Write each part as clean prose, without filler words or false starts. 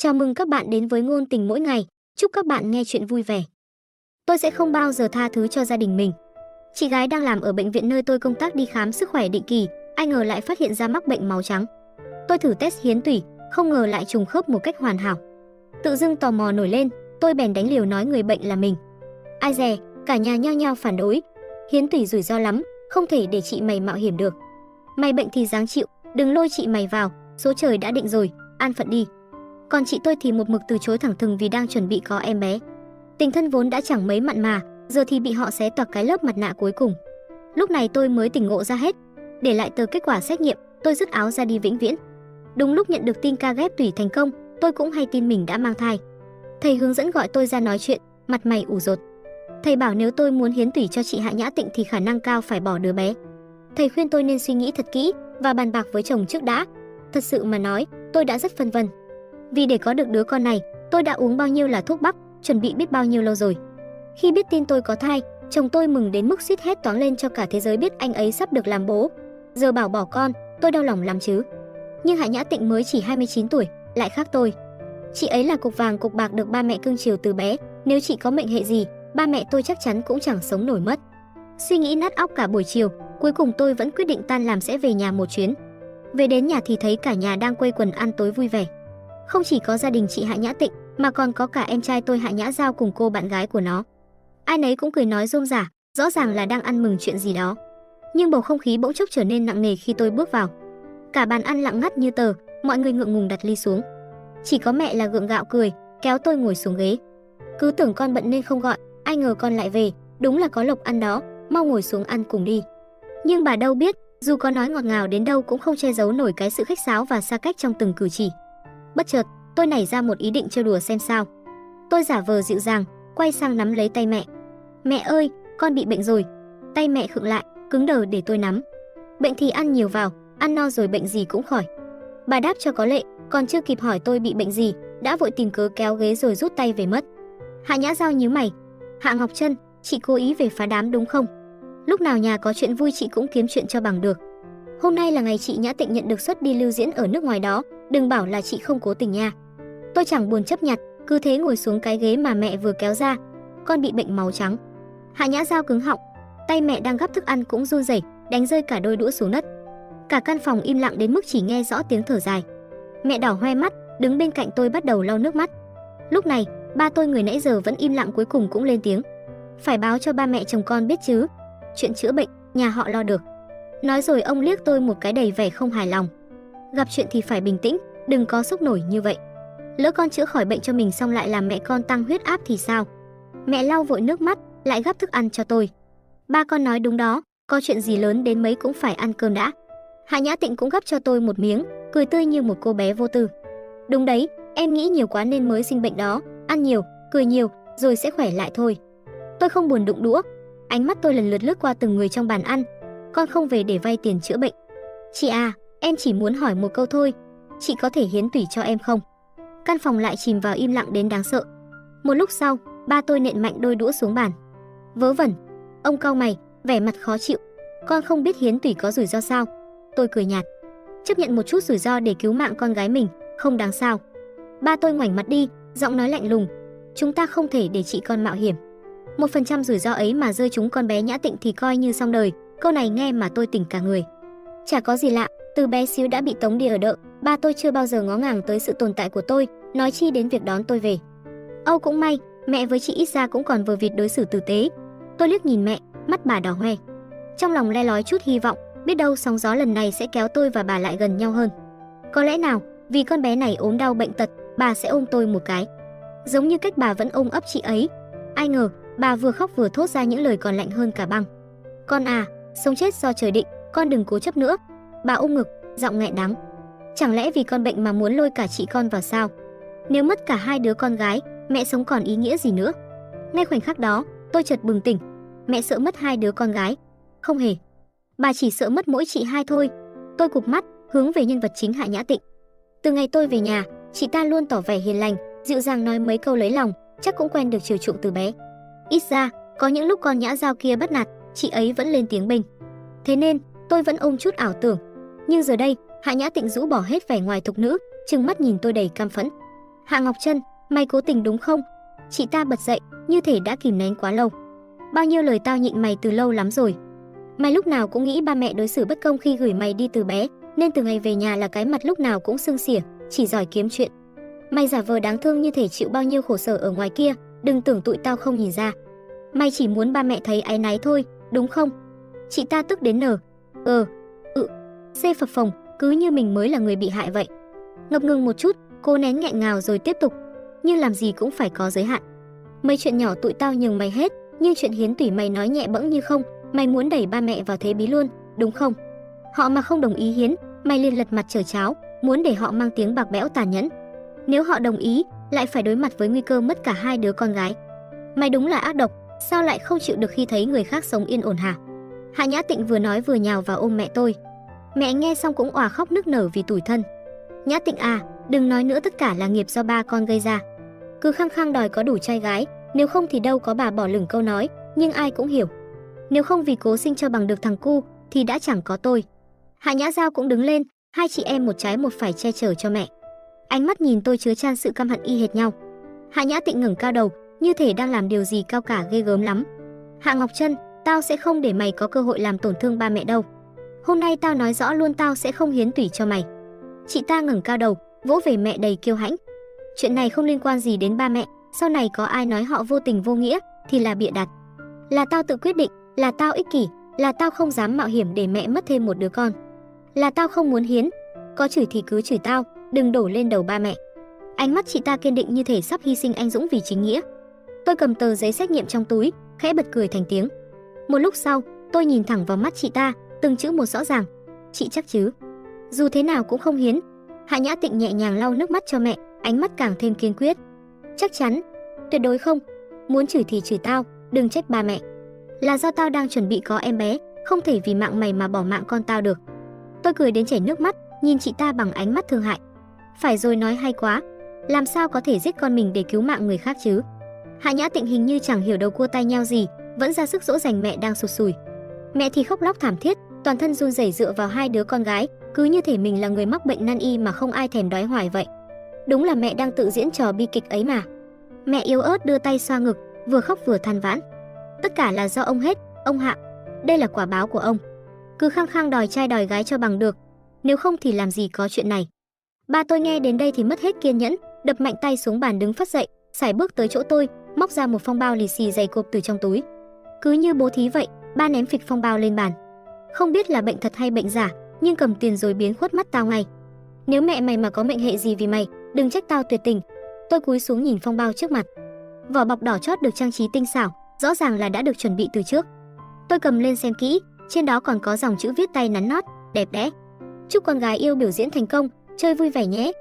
Chào mừng các bạn đến với Ngôn Tình Mỗi Ngày. Chúc các bạn nghe chuyện vui vẻ. Tôi sẽ không bao giờ tha thứ cho gia đình mình. Chị gái đang làm ở bệnh viện nơi tôi công tác đi khám sức khỏe định kỳ, ai ngờ lại phát hiện ra mắc bệnh máu trắng. Tôi thử test hiến tủy, không ngờ lại trùng khớp một cách hoàn hảo. Tự dưng tò mò nổi lên, tôi bèn đánh liều nói người bệnh là mình. Ai dè, cả nhà nhao nhao phản đối. Hiến tủy rủi ro lắm, không thể để chị mày mạo hiểm được. Mày bệnh thì ráng chịu, đừng lôi chị mày vào, số trời đã định rồi, an phận đi. Còn chị tôi thì một mực từ chối thẳng thừng vì đang chuẩn bị có em bé. Tình thân vốn đã chẳng mấy mặn mà, giờ thì bị họ xé toạc cái lớp mặt nạ cuối cùng. Lúc này tôi mới tỉnh ngộ ra hết. Để lại tờ kết quả xét nghiệm, tôi dứt áo ra đi vĩnh viễn. Đúng lúc nhận được tin ca ghép tủy thành công, tôi cũng hay tin mình đã mang thai. Thầy hướng dẫn gọi tôi ra nói chuyện, mặt mày ủ rột. Thầy bảo nếu tôi muốn hiến tủy cho chị Hạ Nhã Tịnh thì khả năng cao phải bỏ đứa bé. Thầy khuyên tôi nên suy nghĩ thật kỹ và bàn bạc với chồng trước đã. Thật sự mà nói, tôi đã rất phân vân. Vì để có được đứa con này, tôi đã uống bao nhiêu là thuốc bắc, chuẩn bị biết bao nhiêu lâu rồi. Khi biết tin tôi có thai, chồng tôi mừng đến mức suýt hét toáng lên cho cả thế giới biết anh ấy sắp được làm bố. Giờ bảo bỏ con, tôi đau lòng lắm chứ. Nhưng Hạ Nhã Tịnh mới chỉ 29 tuổi, lại khác tôi. Chị ấy là cục vàng cục bạc được ba mẹ cưng chiều từ bé, nếu chị có mệnh hệ gì, ba mẹ tôi chắc chắn cũng chẳng sống nổi mất. Suy nghĩ nát óc cả buổi chiều, cuối cùng tôi vẫn quyết định tan làm sẽ về nhà một chuyến. Về đến nhà thì thấy cả nhà đang quây quần ăn tối vui vẻ. Không chỉ có gia đình chị Hạ Nhã Tịnh, mà còn có cả em trai tôi Hạ Nhã Giao cùng cô bạn gái của nó. Ai nấy cũng cười nói rôm rả, rõ ràng là đang ăn mừng chuyện gì đó. Nhưng bầu không khí bỗng chốc trở nên nặng nề khi tôi bước vào. Cả bàn ăn lặng ngắt như tờ, mọi người ngượng ngùng đặt ly xuống. Chỉ có mẹ là gượng gạo cười, kéo tôi ngồi xuống ghế. Cứ tưởng con bận nên không gọi, ai ngờ con lại về, đúng là có lộc ăn đó, mau ngồi xuống ăn cùng đi. Nhưng bà đâu biết, dù có nói ngọt ngào đến đâu cũng không che giấu nổi cái sự khách sáo và xa cách trong từng cử chỉ. Bất chợt, tôi nảy ra một ý định trêu đùa xem sao. Tôi giả vờ dịu dàng, quay sang nắm lấy tay mẹ. Mẹ ơi, con bị bệnh rồi. Tay mẹ khựng lại, cứng đờ để tôi nắm. Bệnh thì ăn nhiều vào, ăn no rồi bệnh gì cũng khỏi. Bà đáp cho có lệ, còn chưa kịp hỏi tôi bị bệnh gì, đã vội tìm cớ kéo ghế rồi rút tay về mất. Hạ Nhã Giao nhíu mày. Hạ Ngọc Trân, chị cố ý về phá đám đúng không? Lúc nào nhà có chuyện vui chị cũng kiếm chuyện cho bằng được. Hôm nay là ngày chị Nhã Tịnh nhận được suất đi lưu diễn ở nước ngoài đó, đừng bảo là chị không cố tình nha. Tôi chẳng buồn chấp nhặt, cứ thế ngồi xuống cái ghế mà mẹ vừa kéo ra. Con bị bệnh máu trắng. Hạ Nhã Giao cứng họng, tay mẹ đang gắp thức ăn cũng run rẩy, đánh rơi cả đôi đũa xuống đất. Cả căn phòng im lặng đến mức chỉ nghe rõ tiếng thở dài. Mẹ đỏ hoe mắt, đứng bên cạnh tôi bắt đầu lau nước mắt. Lúc này, ba tôi người nãy giờ vẫn im lặng cuối cùng cũng lên tiếng. Phải báo cho ba mẹ chồng con biết chứ. Chuyện chữa bệnh, nhà họ lo được. Nói rồi ông liếc tôi một cái đầy vẻ không hài lòng. Gặp chuyện thì phải bình tĩnh, đừng có sốc nổi như vậy. Lỡ con chữa khỏi bệnh cho mình xong lại làm mẹ con tăng huyết áp thì sao? Mẹ lau vội nước mắt, lại gắp thức ăn cho tôi. Ba con nói đúng đó, có chuyện gì lớn đến mấy cũng phải ăn cơm đã. Hạ Nhã Tịnh cũng gắp cho tôi một miếng, cười tươi như một cô bé vô tư. Đúng đấy, em nghĩ nhiều quá nên mới sinh bệnh đó, ăn nhiều, cười nhiều, rồi sẽ khỏe lại thôi. Tôi không buồn đụng đũa, ánh mắt tôi lần lượt lướt qua từng người trong bàn ăn. Con không về để vay tiền chữa bệnh. Chị à, em chỉ muốn hỏi một câu thôi, chị có thể hiến tủy cho em không? Căn phòng lại chìm vào im lặng đến đáng sợ. Một lúc sau, ba tôi nện mạnh đôi đũa xuống bàn. Vớ vẩn. Ông cau mày, vẻ mặt khó chịu. Con không biết hiến tủy có rủi ro sao? Tôi cười nhạt. Chấp nhận một chút rủi ro để cứu mạng con gái mình, không đáng sao. Ba tôi ngoảnh mặt đi, giọng nói lạnh lùng. Chúng ta không thể để chị con mạo hiểm. 1% rủi ro ấy mà rơi trúng con bé Nhã Tịnh thì coi như xong đời. Câu này nghe mà tôi tỉnh cả người. Chả có gì lạ, từ bé xíu đã bị tống đi ở đợ, ba tôi chưa bao giờ ngó ngàng tới sự tồn tại của tôi, nói chi đến việc đón tôi về. Âu cũng may, mẹ với chị ít ra cũng còn vờ vịt đối xử tử tế. Tôi liếc nhìn mẹ, mắt bà đỏ hoe. Trong lòng le lói chút hy vọng, biết đâu sóng gió lần này sẽ kéo tôi và bà lại gần nhau hơn. Có lẽ nào, vì con bé này ốm đau bệnh tật, bà sẽ ôm tôi một cái. Giống như cách bà vẫn ôm ấp chị ấy. Ai ngờ, bà vừa khóc vừa thốt ra những lời còn lạnh hơn cả băng. Con à, sống chết do trời định, con đừng cố chấp nữa. Bà ôm ngực, giọng nghẹn đắng. Chẳng lẽ vì con bệnh mà muốn lôi cả chị con vào sao? Nếu mất cả hai đứa con gái, mẹ sống còn ý nghĩa gì nữa? Ngay khoảnh khắc đó, tôi chợt bừng tỉnh. Mẹ sợ mất hai đứa con gái? Không hề. Bà chỉ sợ mất mỗi chị hai thôi. Tôi cụp mắt, hướng về nhân vật chính Hạ Nhã Tịnh. Từ ngày tôi về nhà, chị ta luôn tỏ vẻ hiền lành, dịu dàng nói mấy câu lấy lòng, chắc cũng quen được chiều chuộng từ bé. Ít ra, có những lúc con Nhã Giao kia bắt nạt, chị ấy vẫn lên tiếng bênh. Thế nên, tôi vẫn ôm chút ảo tưởng. Nhưng giờ đây, Hạ Nhã Tịnh rũ bỏ hết vẻ ngoài thục nữ, trừng mắt nhìn tôi đầy cam phẫn. Hạ Ngọc Trân, mày cố tình đúng không? Chị ta bật dậy, như thể đã kìm nén quá lâu. Bao nhiêu lời tao nhịn mày từ lâu lắm rồi. Mày lúc nào cũng nghĩ ba mẹ đối xử bất công khi gửi mày đi từ bé, nên từ ngày về nhà là cái mặt lúc nào cũng sưng xỉa, chỉ giỏi kiếm chuyện. Mày giả vờ đáng thương như thể chịu bao nhiêu khổ sở ở ngoài kia, đừng tưởng tụi tao không nhìn ra. Mày chỉ muốn ba mẹ thấy áy náy thôi, đúng không? Chị ta tức đến nở. C phập phồng, cứ như mình mới là người bị hại vậy. Ngập ngừng một chút, cô nén nghẹn ngào rồi tiếp tục. Nhưng làm gì cũng phải có giới hạn. Mấy chuyện nhỏ tụi tao nhường mày hết, nhưng chuyện hiến tủy mày nói nhẹ bẫng như không. Mày muốn đẩy ba mẹ vào thế bí luôn, đúng không? Họ mà không đồng ý hiến, mày liền lật mặt trở cháo, muốn để họ mang tiếng bạc bẽo tàn nhẫn. Nếu họ đồng ý, lại phải đối mặt với nguy cơ mất cả hai đứa con gái. Mày đúng là ác độc, sao lại không chịu được khi thấy người khác sống yên ổn hả? Hạ Nhã Tịnh vừa nói vừa nhào vào ôm mẹ tôi. Mẹ nghe xong cũng òa khóc nức nở vì tủi thân. Nhã Tịnh à, đừng nói nữa, tất cả là nghiệp do ba con gây ra. Cứ khăng khăng đòi có đủ trai gái, nếu không thì đâu có bà bỏ lửng câu nói, nhưng ai cũng hiểu. Nếu không vì cố sinh cho bằng được thằng cu, thì đã chẳng có tôi. Hạ Nhã Giao cũng đứng lên, hai chị em một trái một phải che chở cho mẹ. Ánh mắt nhìn tôi chứa chan sự căm hận y hệt nhau. Hạ Nhã Tịnh ngẩng cao đầu, như thể đang làm điều gì cao cả ghê gớm lắm. Hạ Ngọc Trân, tao sẽ không để mày có cơ hội làm tổn thương ba mẹ đâu. Hôm nay tao nói rõ luôn, tao sẽ không hiến tủy cho mày. Chị ta ngẩng cao đầu, vỗ về mẹ đầy kiêu hãnh. Chuyện này không liên quan gì đến ba mẹ, sau này có ai nói họ vô tình vô nghĩa thì là bịa đặt. Là tao tự quyết định, là tao ích kỷ, là tao không dám mạo hiểm để mẹ mất thêm một đứa con. Là tao không muốn hiến, có chửi thì cứ chửi tao, đừng đổ lên đầu ba mẹ. Ánh mắt chị ta kiên định như thể sắp hy sinh anh dũng vì chính nghĩa. Tôi cầm tờ giấy xét nghiệm trong túi, khẽ bật cười thành tiếng. Một lúc sau, tôi nhìn thẳng vào mắt chị ta, từng chữ một rõ ràng. Chị chắc chứ? Dù thế nào cũng không hiến. Hạ Nhã Tịnh nhẹ nhàng lau nước mắt cho mẹ, ánh mắt càng thêm kiên quyết. Chắc chắn, tuyệt đối không. Muốn chửi thì chửi tao, đừng trách ba mẹ. Là do tao đang chuẩn bị có em bé, không thể vì mạng mày mà bỏ mạng con tao được. Tôi cười đến chảy nước mắt, nhìn chị ta bằng ánh mắt thương hại. Phải rồi, nói hay quá. Làm sao có thể giết con mình để cứu mạng người khác chứ? Hạ Nhã Tịnh hình như chẳng hiểu đầu cua tai nheo gì, vẫn ra sức dỗ dành mẹ đang sụt sùi. Mẹ thì khóc lóc thảm thiết, toàn thân run rẩy dựa vào hai đứa con gái, cứ như thể mình là người mắc bệnh nan y mà không ai thèm đói hoài vậy. Đúng là mẹ đang tự diễn trò bi kịch ấy mà. Mẹ yếu ớt đưa tay xoa ngực, vừa khóc vừa than vãn. Tất cả là do ông hết, ông Hạ. Đây là quả báo của ông. Cứ khăng khăng đòi trai đòi gái cho bằng được, nếu không thì làm gì có chuyện này. Ba tôi nghe đến đây thì mất hết kiên nhẫn, đập mạnh tay xuống bàn đứng phắt dậy, sải bước tới chỗ tôi, móc ra một phong bao lì xì dày cộp từ trong túi. Cứ như bố thí vậy, ba ném phịch phong bao lên bàn. Không biết là bệnh thật hay bệnh giả, nhưng cầm tiền rồi biến khuất mắt tao ngay. Nếu mẹ mày mà có mệnh hệ gì vì mày, đừng trách tao tuyệt tình. Tôi cúi xuống nhìn phong bao trước mặt. Vỏ bọc đỏ chót được trang trí tinh xảo, rõ ràng là đã được chuẩn bị từ trước. Tôi cầm lên xem kỹ, trên đó còn có dòng chữ viết tay nắn nót, đẹp đẽ. Chúc con gái yêu biểu diễn thành công, chơi vui vẻ nhé.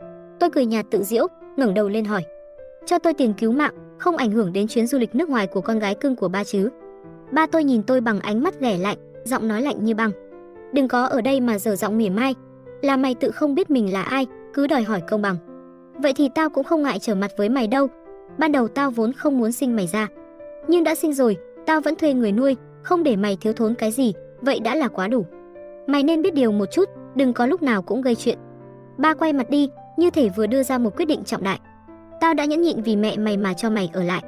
Tôi cười nhạt tự giễu, ngẩng đầu lên hỏi. Cho tôi tiền cứu mạng, không ảnh hưởng đến chuyến du lịch nước ngoài của con gái cưng của ba chứ? Ba tôi nhìn tôi bằng ánh mắt ghẻ lạnh, giọng nói lạnh như băng. Đừng có ở đây mà dở giọng mỉa mai. Là mày tự không biết mình là ai, cứ đòi hỏi công bằng. Vậy thì tao cũng không ngại trở mặt với mày đâu. Ban đầu tao vốn không muốn sinh mày ra, nhưng đã sinh rồi, tao vẫn thuê người nuôi, không để mày thiếu thốn cái gì, vậy đã là quá đủ. Mày nên biết điều một chút, đừng có lúc nào cũng gây chuyện. Ba quay mặt đi, như thể vừa đưa ra một quyết định trọng đại. Tao đã nhẫn nhịn vì mẹ mày mà cho mày ở lại,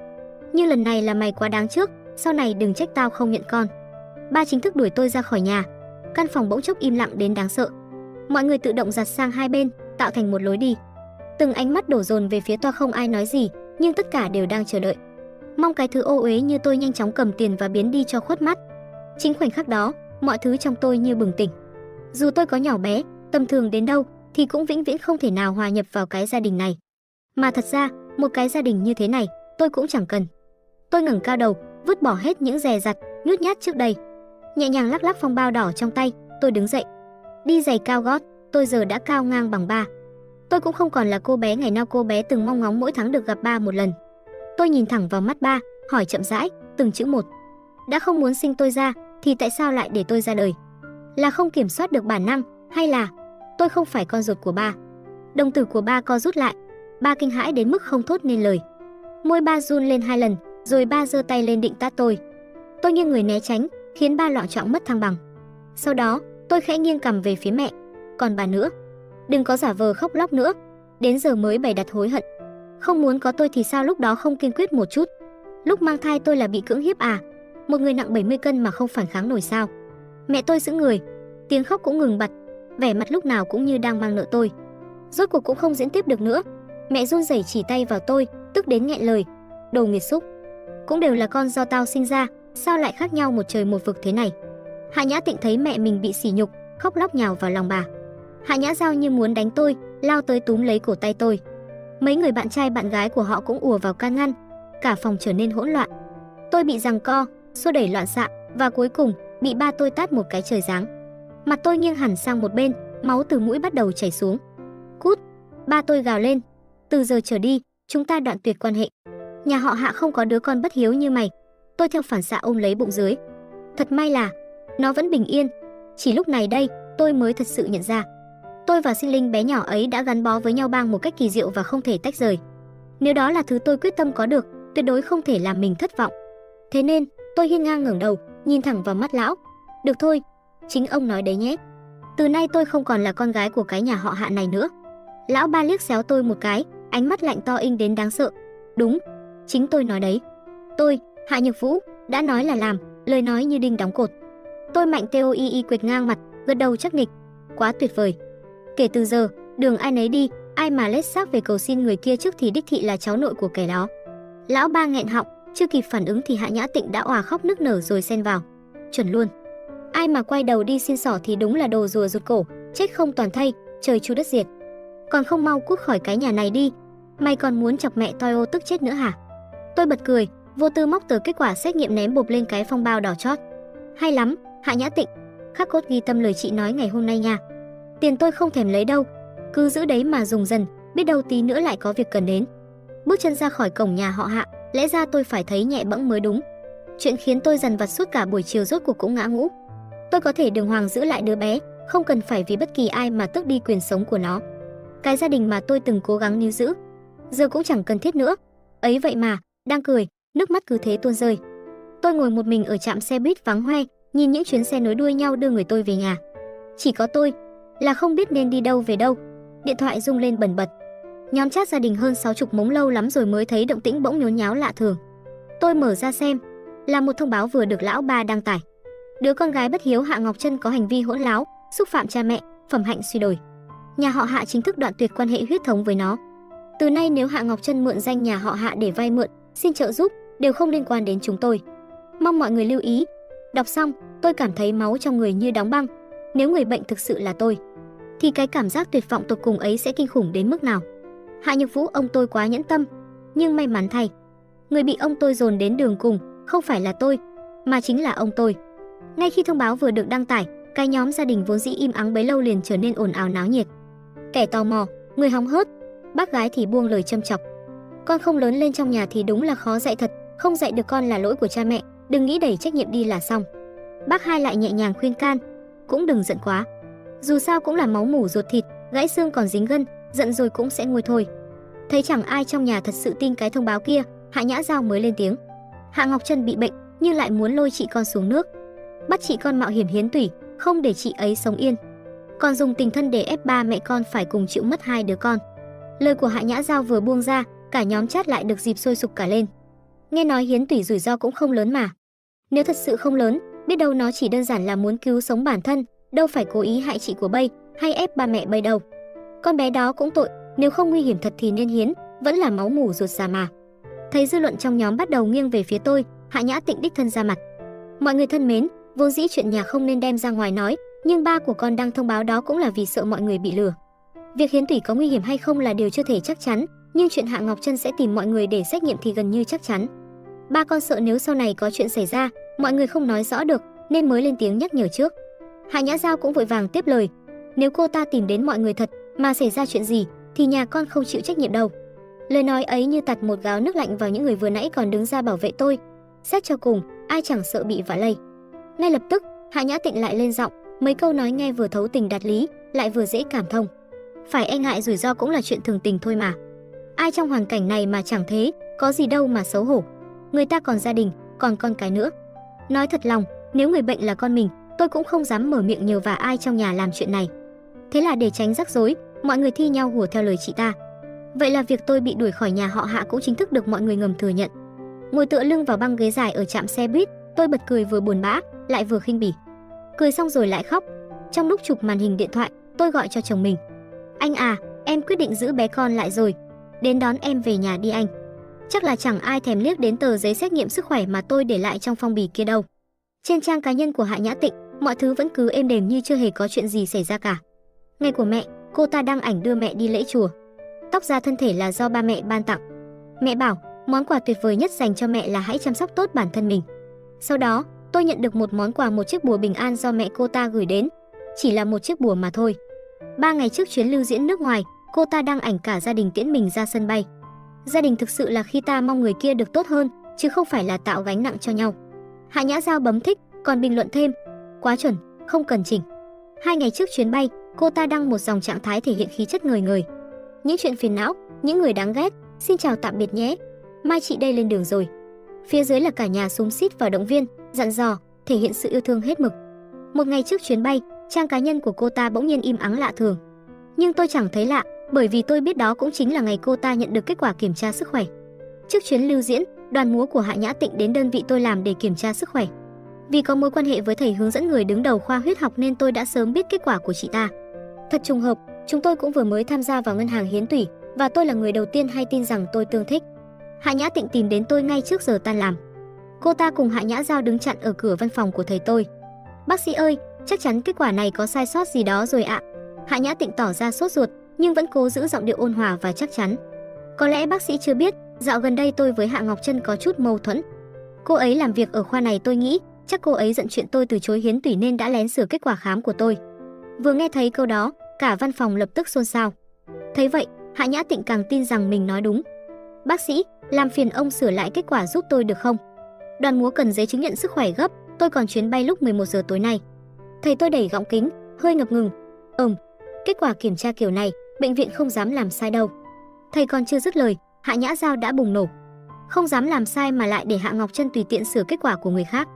nhưng lần này là mày quá đáng trước, sau này đừng trách tao không nhận con. Ba chính thức đuổi tôi ra khỏi nhà. Căn phòng bỗng chốc im lặng đến đáng sợ. Mọi người tự động giặt sang hai bên, tạo thành một lối đi. Từng ánh mắt đổ dồn về phía toa, không ai nói gì, nhưng tất cả đều đang chờ đợi, mong cái thứ ô uế như tôi nhanh chóng cầm tiền và biến đi cho khuất mắt. Chính khoảnh khắc đó, mọi thứ trong tôi như bừng tỉnh. Dù tôi có nhỏ bé, tầm thường đến đâu, thì cũng vĩnh viễn không thể nào hòa nhập vào cái gia đình này. Mà thật ra, một cái gia đình như thế này, tôi cũng chẳng cần. Tôi ngẩng cao đầu, vứt bỏ hết những dè dặt, nhút nhát trước đây. Nhẹ nhàng lắc lắc phong bao đỏ trong tay, tôi đứng dậy. Đi giày cao gót, tôi giờ đã cao ngang bằng ba. Tôi cũng không còn là cô bé ngày nào cô bé từng mong ngóng mỗi tháng được gặp ba một lần. Tôi nhìn thẳng vào mắt ba, hỏi chậm rãi, từng chữ một. Đã không muốn sinh tôi ra, thì tại sao lại để tôi ra đời? Là không kiểm soát được bản năng, hay là tôi không phải con ruột của ba? Đồng tử của ba co rút lại, ba kinh hãi đến mức không thốt nên lời. Môi ba run lên 2 lần, rồi ba giơ tay lên định tát tôi. Tôi nghiêng người né tránh, khiến ba loạng choạng mất thăng bằng. Sau đó, tôi khẽ nghiêng cằm về phía mẹ. Còn bà nữa, đừng có giả vờ khóc lóc nữa, đến giờ mới bày đặt hối hận. Không muốn có tôi thì sao lúc đó không kiên quyết một chút? Lúc mang thai tôi là bị cưỡng hiếp à? Một người nặng 70 cân mà không phản kháng nổi sao? Mẹ tôi giữ người, tiếng khóc cũng ngừng bặt, vẻ mặt lúc nào cũng như đang mang nợ tôi. Rốt cuộc cũng không diễn tiếp được nữa. Mẹ run rẩy chỉ tay vào tôi, tức đến nghẹn lời. Đồ nghiệt xúc, cũng đều là con do tao sinh ra, sao lại khác nhau một trời một vực thế này? Hạ Nhã Tịnh thấy mẹ mình bị sỉ nhục, khóc lóc nhào vào lòng bà. Hạ Nhã Giao như muốn đánh tôi, lao tới túm lấy cổ tay tôi. Mấy người bạn trai bạn gái của họ cũng ùa vào can ngăn, cả phòng trở nên hỗn loạn. Tôi bị giằng co, xô đẩy loạn xạ và cuối cùng bị ba tôi tát một cái trời giáng. Mặt tôi nghiêng hẳn sang một bên, máu từ mũi bắt đầu chảy xuống. Cút! Ba tôi gào lên. Từ giờ trở đi, chúng ta đoạn tuyệt quan hệ. Nhà họ Hạ không có đứa con bất hiếu như mày. Tôi theo phản xạ ôm lấy bụng dưới. Thật may là nó vẫn bình yên. Chỉ lúc này đây, tôi mới thật sự nhận ra tôi và sinh linh bé nhỏ ấy đã gắn bó với nhau bằng một cách kỳ diệu và không thể tách rời. Nếu đó là thứ tôi quyết tâm có được, tuyệt đối không thể làm mình thất vọng. Thế nên, tôi hiên ngang ngẩng đầu, nhìn thẳng vào mắt lão. Được thôi, chính ông nói đấy nhé. Từ nay tôi không còn là con gái của cái nhà họ Hạ này nữa. Lão ba liếc xéo tôi một cái, ánh mắt lạnh to inh đến đáng sợ. Đúng, chính tôi nói đấy. Tôi, Hạ Nhược Vũ, đã nói là làm, lời nói như đinh đóng cột. Tôi mạnh TOII quệt ngang mặt, gật đầu chắc nịch. Quá tuyệt vời. Kể từ giờ, đường ai nấy đi, ai mà lết xác về cầu xin người kia trước thì đích thị là cháu nội của kẻ đó. Lão ba nghẹn họng, chưa kịp phản ứng thì Hạ Nhã Tịnh đã òa khóc nức nở rồi xen vào. Chuẩn luôn. Ai mà quay đầu đi xin xỏ thì đúng là đồ rùa rụt cổ, chết không toàn thây, trời chu đất diệt. Còn không mau cút khỏi cái nhà này đi. Mày còn muốn chọc mẹ toi ô tức chết nữa hả? Tôi bật cười, vô tư móc tờ kết quả xét nghiệm ném bộp lên cái phong bao đỏ chót. Hay lắm, Hạ Nhã Tịnh, khắc cốt ghi tâm lời chị nói ngày hôm nay nha. Tiền tôi không thèm lấy đâu, cứ giữ đấy mà dùng dần, biết đâu tí nữa lại có việc cần đến. Bước chân ra khỏi cổng nhà họ Hạ, lẽ ra tôi phải thấy nhẹ bẫng mới đúng. Chuyện khiến tôi dằn vặt suốt cả buổi chiều rốt cuộc cũng ngã ngũ. Tôi có thể đường hoàng giữ lại đứa bé, không cần phải vì bất kỳ ai mà tước đi quyền sống của nó. Cái gia đình mà tôi từng cố gắng níu giữ, giờ cũng chẳng cần thiết nữa. Ấy vậy mà, đang cười, nước mắt cứ thế tuôn rơi. Tôi ngồi một mình ở trạm xe buýt vắng hoe, nhìn những chuyến xe nối đuôi nhau đưa người tôi về nhà. Chỉ có tôi là không biết nên đi đâu về đâu. Điện thoại rung lên bần bật. Nhóm chat gia đình hơn 60 mống lâu lắm rồi mới thấy động tĩnh bỗng nhốn nháo lạ thường. Tôi mở ra xem, là một thông báo vừa được lão ba đăng tải. Đứa con gái bất hiếu Hạ Ngọc Trân có hành vi hỗn láo, xúc phạm cha mẹ, phẩm hạnh suy đồi. Nhà họ Hạ chính thức đoạn tuyệt quan hệ huyết thống với nó. Từ nay nếu Hạ Ngọc Trân mượn danh nhà họ Hạ để vay mượn, xin trợ giúp, đều không liên quan đến chúng tôi. Mong mọi người lưu ý. Đọc xong, tôi cảm thấy máu trong người như đóng băng. Nếu người bệnh thực sự là tôi, thì cái cảm giác tuyệt vọng tột cùng ấy sẽ kinh khủng đến mức nào. Hạ Nhược Vũ ông tôi quá nhẫn tâm, nhưng may mắn thay, người bị ông tôi dồn đến đường cùng không phải là tôi, mà chính là ông tôi. Ngay khi thông báo vừa được đăng tải, cái nhóm gia đình vốn dĩ im ắng bấy lâu liền trở nên ồn ào náo nhiệt. Kẻ tò mò, người hóng hớt, bác gái thì buông lời châm chọc. Con không lớn lên trong nhà thì đúng là khó dạy thật, không dạy được con là lỗi của cha mẹ, đừng nghĩ đẩy trách nhiệm đi là xong. Bác hai lại nhẹ nhàng khuyên can, cũng đừng giận quá. Dù sao cũng là máu mủ ruột thịt, gãy xương còn dính gân, giận rồi cũng sẽ nguôi thôi. Thấy chẳng ai trong nhà thật sự tin cái thông báo kia, Hạ Nhã Giao mới lên tiếng. Hạ Ngọc Trân bị bệnh nhưng lại muốn lôi chị con xuống nước, bắt chị con mạo hiểm hiến tủy, không để chị ấy sống yên, còn dùng tình thân để ép ba mẹ con phải cùng chịu mất hai đứa con. Lời của Hạ Nhã Giao vừa buông ra, cả nhóm chat lại được dịp sôi sục cả lên. Nghe nói hiến tủy rủi ro cũng không lớn mà. Nếu thật sự không lớn, biết đâu nó chỉ đơn giản là muốn cứu sống bản thân, đâu phải cố ý hại chị của Bây hay ép ba mẹ Bây đâu. Con bé đó cũng tội, nếu không nguy hiểm thật thì nên hiến, vẫn là máu mủ ruột già mà. Thấy dư luận trong nhóm bắt đầu nghiêng về phía tôi, Hạ Nhã Tịnh đích thân ra mặt. Mọi người thân mến, vốn dĩ chuyện nhà không nên đem ra ngoài nói, nhưng ba của con đăng thông báo đó cũng là vì sợ mọi người bị lừa. Việc hiến tủy có nguy hiểm hay không là điều chưa thể chắc chắn, nhưng chuyện Hạ Ngọc Trân sẽ tìm mọi người để xét nghiệm thì gần như chắc chắn. Ba con sợ nếu sau này có chuyện xảy ra, mọi người không nói rõ được, nên mới lên tiếng nhắc nhở trước. Hạ Nhã Giao cũng vội vàng tiếp lời. Nếu cô ta tìm đến mọi người thật mà xảy ra chuyện gì, thì nhà con không chịu trách nhiệm đâu. Lời nói ấy như tạt một gáo nước lạnh vào những người vừa nãy còn đứng ra bảo vệ tôi. Xét cho cùng, ai chẳng sợ bị vạ lây. Ngay lập tức, Hạ Nhã Tịnh lại lên giọng, mấy câu nói nghe vừa thấu tình đạt lý, lại vừa dễ cảm thông. Phải e ngại rủi ro cũng là chuyện thường tình thôi mà. Ai trong hoàn cảnh này mà chẳng thế, có gì đâu mà xấu hổ. Người ta còn gia đình, còn con cái nữa. Nói thật lòng, nếu người bệnh là con mình, tôi cũng không dám mở miệng nhờ vả ai trong nhà làm chuyện này. Thế là để tránh rắc rối, mọi người thi nhau hùa theo lời chị ta. Vậy là việc tôi bị đuổi khỏi nhà họ Hạ cũng chính thức được mọi người ngầm thừa nhận. Ngồi tựa lưng vào băng ghế dài ở trạm xe buýt, tôi bật cười vừa buồn bã, lại vừa khinh bỉ. Cười xong rồi lại khóc. Trong lúc chụp màn hình điện thoại, tôi gọi cho chồng mình. Anh à, em quyết định giữ bé con lại rồi. Đến đón em về nhà đi anh. Chắc là chẳng ai thèm liếc đến tờ giấy xét nghiệm sức khỏe mà tôi để lại trong phong bì kia đâu. Trên trang cá nhân của Hạ Nhã Tịnh, mọi thứ vẫn cứ êm đềm như chưa hề có chuyện gì xảy ra cả. Ngày của mẹ, cô ta đăng ảnh đưa mẹ đi lễ chùa. Tóc da thân thể là do ba mẹ ban tặng. Mẹ bảo, món quà tuyệt vời nhất dành cho mẹ là hãy chăm sóc tốt bản thân mình. Sau đó, tôi nhận được một món quà, một chiếc bùa bình an do mẹ cô ta gửi đến. Chỉ là một chiếc bùa mà thôi. 3 ngày trước chuyến lưu diễn nước ngoài, cô ta đăng ảnh cả gia đình tiễn mình ra sân bay. Gia đình thực sự là khi ta mong người kia được tốt hơn, chứ không phải là tạo gánh nặng cho nhau. Hạ Nhã Giao bấm thích, còn bình luận thêm, quá chuẩn, không cần chỉnh. 2 ngày trước chuyến bay, cô ta đăng một dòng trạng thái thể hiện khí chất ngời ngời. Những chuyện phiền não, những người đáng ghét, xin chào tạm biệt nhé. Mai chị đây lên đường rồi. Phía dưới là cả nhà xúm xít và động viên, dặn dò, thể hiện sự yêu thương hết mực. 1 ngày trước chuyến bay, trang cá nhân của cô ta bỗng nhiên im ắng lạ thường. Nhưng tôi chẳng thấy lạ, bởi vì tôi biết đó cũng chính là ngày cô ta nhận được kết quả kiểm tra sức khỏe. Trước chuyến lưu diễn, đoàn múa của Hạ Nhã Tịnh đến đơn vị tôi làm để kiểm tra sức khỏe. Vì có mối quan hệ với thầy hướng dẫn người đứng đầu khoa huyết học nên tôi đã sớm biết kết quả của chị ta. Thật trùng hợp, chúng tôi cũng vừa mới tham gia vào ngân hàng hiến tủy và tôi là người đầu tiên hay tin rằng tôi tương thích. Hạ Nhã Tịnh tìm đến tôi ngay trước giờ tan làm. Cô ta cùng Hạ Nhã Giao đứng chặn ở cửa văn phòng của thầy tôi. Bác sĩ ơi, chắc chắn kết quả này có sai sót gì đó rồi ạ. Hạ Nhã Tịnh tỏ ra sốt ruột nhưng vẫn cố giữ giọng điệu ôn hòa và chắc chắn. Có lẽ bác sĩ chưa biết, dạo gần đây tôi với Hạ Ngọc Trân có chút mâu thuẫn. Cô ấy làm việc ở khoa này, tôi nghĩ chắc cô ấy giận chuyện tôi từ chối hiến tủy nên đã lén sửa kết quả khám của tôi. Vừa nghe thấy câu đó, cả văn phòng lập tức xôn xao. Thấy vậy, Hạ Nhã Tịnh càng tin rằng mình nói đúng. Bác sĩ, làm phiền ông sửa lại kết quả giúp tôi được không? Đoàn múa cần giấy chứng nhận sức khỏe gấp, tôi còn chuyến bay lúc 11 giờ tối nay. Thầy tôi đẩy gọng kính, hơi ngập ngừng. Kết quả kiểm tra kiểu này, bệnh viện không dám làm sai đâu. Thầy còn chưa dứt lời, Hạ Nhã Giao đã bùng nổ. Không dám làm sai mà lại để Hạ Ngọc Trân tùy tiện sửa kết quả của người khác.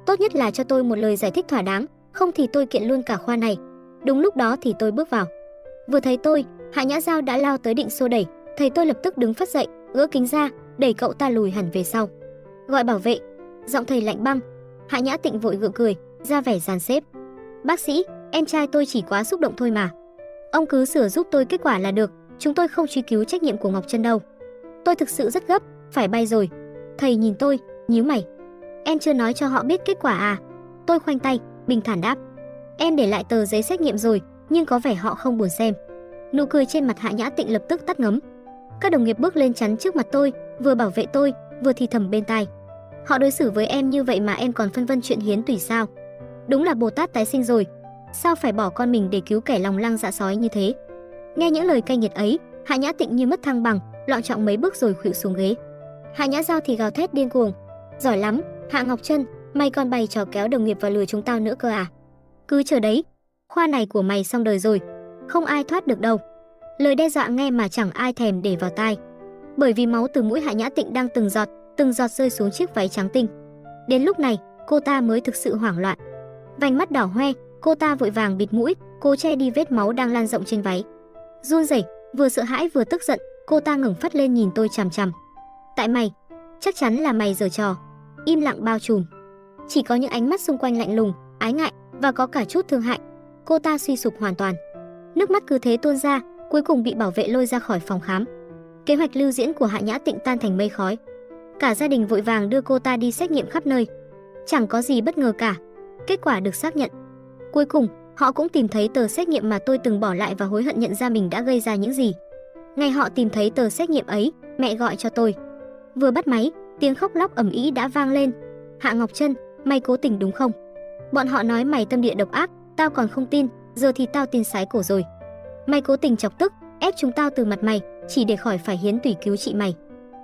Tốt nhất là cho tôi một lời giải thích thỏa đáng, không thì tôi kiện luôn cả khoa này. Đúng lúc đó thì tôi bước vào. Vừa thấy tôi, Hạ Nhã Giao đã lao tới định xô đẩy, thầy tôi lập tức đứng phắt dậy, gỡ kính ra, đẩy cậu ta lùi hẳn về sau. Gọi bảo vệ. Giọng thầy lạnh băng. Hạ Nhã Tịnh vội gượng cười, ra vẻ dàn xếp. Bác sĩ, em trai tôi chỉ quá xúc động thôi mà. Ông cứ sửa giúp tôi kết quả là được, chúng tôi không truy cứu trách nhiệm của Ngọc Trân đâu. Tôi thực sự rất gấp, phải bay rồi. Thầy nhìn tôi, nhíu mày. Em chưa nói cho họ biết kết quả à? Tôi khoanh tay, bình thản đáp. Em để lại tờ giấy xét nghiệm rồi, nhưng có vẻ họ không buồn xem. Nụ cười trên mặt Hạ Nhã Tịnh lập tức tắt ngấm. Các đồng nghiệp bước lên chắn trước mặt tôi, vừa bảo vệ tôi, vừa thì thầm bên tai. Họ đối xử với em như vậy mà em còn phân vân chuyện hiến tủy sao? Đúng là Bồ Tát tái sinh rồi. Sao phải bỏ con mình để cứu kẻ lòng lang dạ sói như thế? Nghe những lời cay nghiệt ấy, Hạ Nhã Tịnh như mất thăng bằng, loạng choạng mấy bước rồi khuỵu xuống ghế. Hạ Nhã Giao thì gào thét điên cuồng. Giỏi lắm, Hạ Ngọc Trân, mày còn bày trò kéo đồng nghiệp và lừa chúng tao nữa cơ à? Cứ chờ đấy, khoa này của mày xong đời rồi, không ai thoát được đâu. Lời đe dọa nghe mà chẳng ai thèm để vào tai. Bởi vì máu từ mũi Hạ Nhã Tịnh đang từng giọt rơi xuống chiếc váy trắng tinh. Đến lúc này, cô ta mới thực sự hoảng loạn. Vành mắt đỏ hoe, cô ta vội vàng bịt mũi, cố che đi vết máu đang lan rộng trên váy. Run rẩy, vừa sợ hãi vừa tức giận, cô ta ngẩng phát lên nhìn tôi chằm chằm. Tại mày, chắc chắn là mày giở trò. Im lặng bao trùm. Chỉ có những ánh mắt xung quanh lạnh lùng, ái ngại và có cả chút thương hại. Cô ta suy sụp hoàn toàn. Nước mắt cứ thế tuôn ra, cuối cùng bị bảo vệ lôi ra khỏi phòng khám. Kế hoạch lưu diễn của Hạ Nhã Tịnh tan thành mây khói. Cả gia đình vội vàng đưa cô ta đi xét nghiệm khắp nơi. Chẳng có gì bất ngờ cả. Kết quả được xác nhận. Cuối cùng, họ cũng tìm thấy tờ xét nghiệm mà tôi từng bỏ lại và hối hận nhận ra mình đã gây ra những gì. Ngày họ tìm thấy tờ xét nghiệm ấy, mẹ gọi cho tôi. Vừa bắt máy, tiếng khóc lóc ầm ĩ đã vang lên. Hạ Ngọc Trân, mày cố tình đúng không? Bọn họ nói mày tâm địa độc ác, tao còn không tin, giờ thì tao tin sái cổ rồi. Mày cố tình chọc tức, ép chúng tao từ mặt mày, chỉ để khỏi phải hiến tủy cứu chị mày.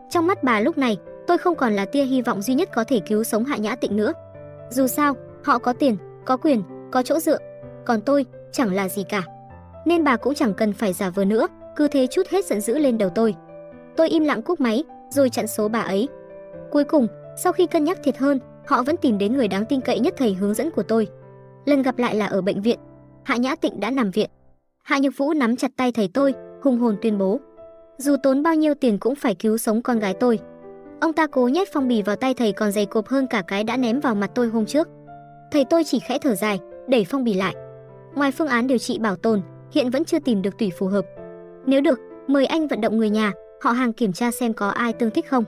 Trong mắt bà lúc này, tôi không còn là tia hy vọng duy nhất có thể cứu sống Hạ Nhã Tịnh nữa. Dù sao, họ có tiền, có quyền, có chỗ dựa, còn tôi chẳng là gì cả. Nên bà cũng chẳng cần phải giả vờ nữa, cứ thế trút hết giận dữ lên đầu tôi. Tôi im lặng cúp máy, rồi chặn số bà ấy. Cuối cùng, sau khi cân nhắc thiệt hơn, họ vẫn tìm đến người đáng tin cậy nhất, thầy hướng dẫn của tôi. Lần gặp lại là ở bệnh viện. Hạ Nhã Tịnh đã nằm viện. Hạ Nhược Vũ nắm chặt tay thầy tôi, hùng hồn tuyên bố: Dù tốn bao nhiêu tiền cũng phải cứu sống con gái tôi. Ông ta cố nhét phong bì vào tay thầy còn dày cộp hơn cả cái đã ném vào mặt tôi hôm trước. Thầy tôi chỉ khẽ thở dài, đẩy phong bì lại. Ngoài phương án điều trị bảo tồn, hiện vẫn chưa tìm được tủy phù hợp. Nếu được, mời anh vận động người nhà, họ hàng kiểm tra xem có ai tương thích không.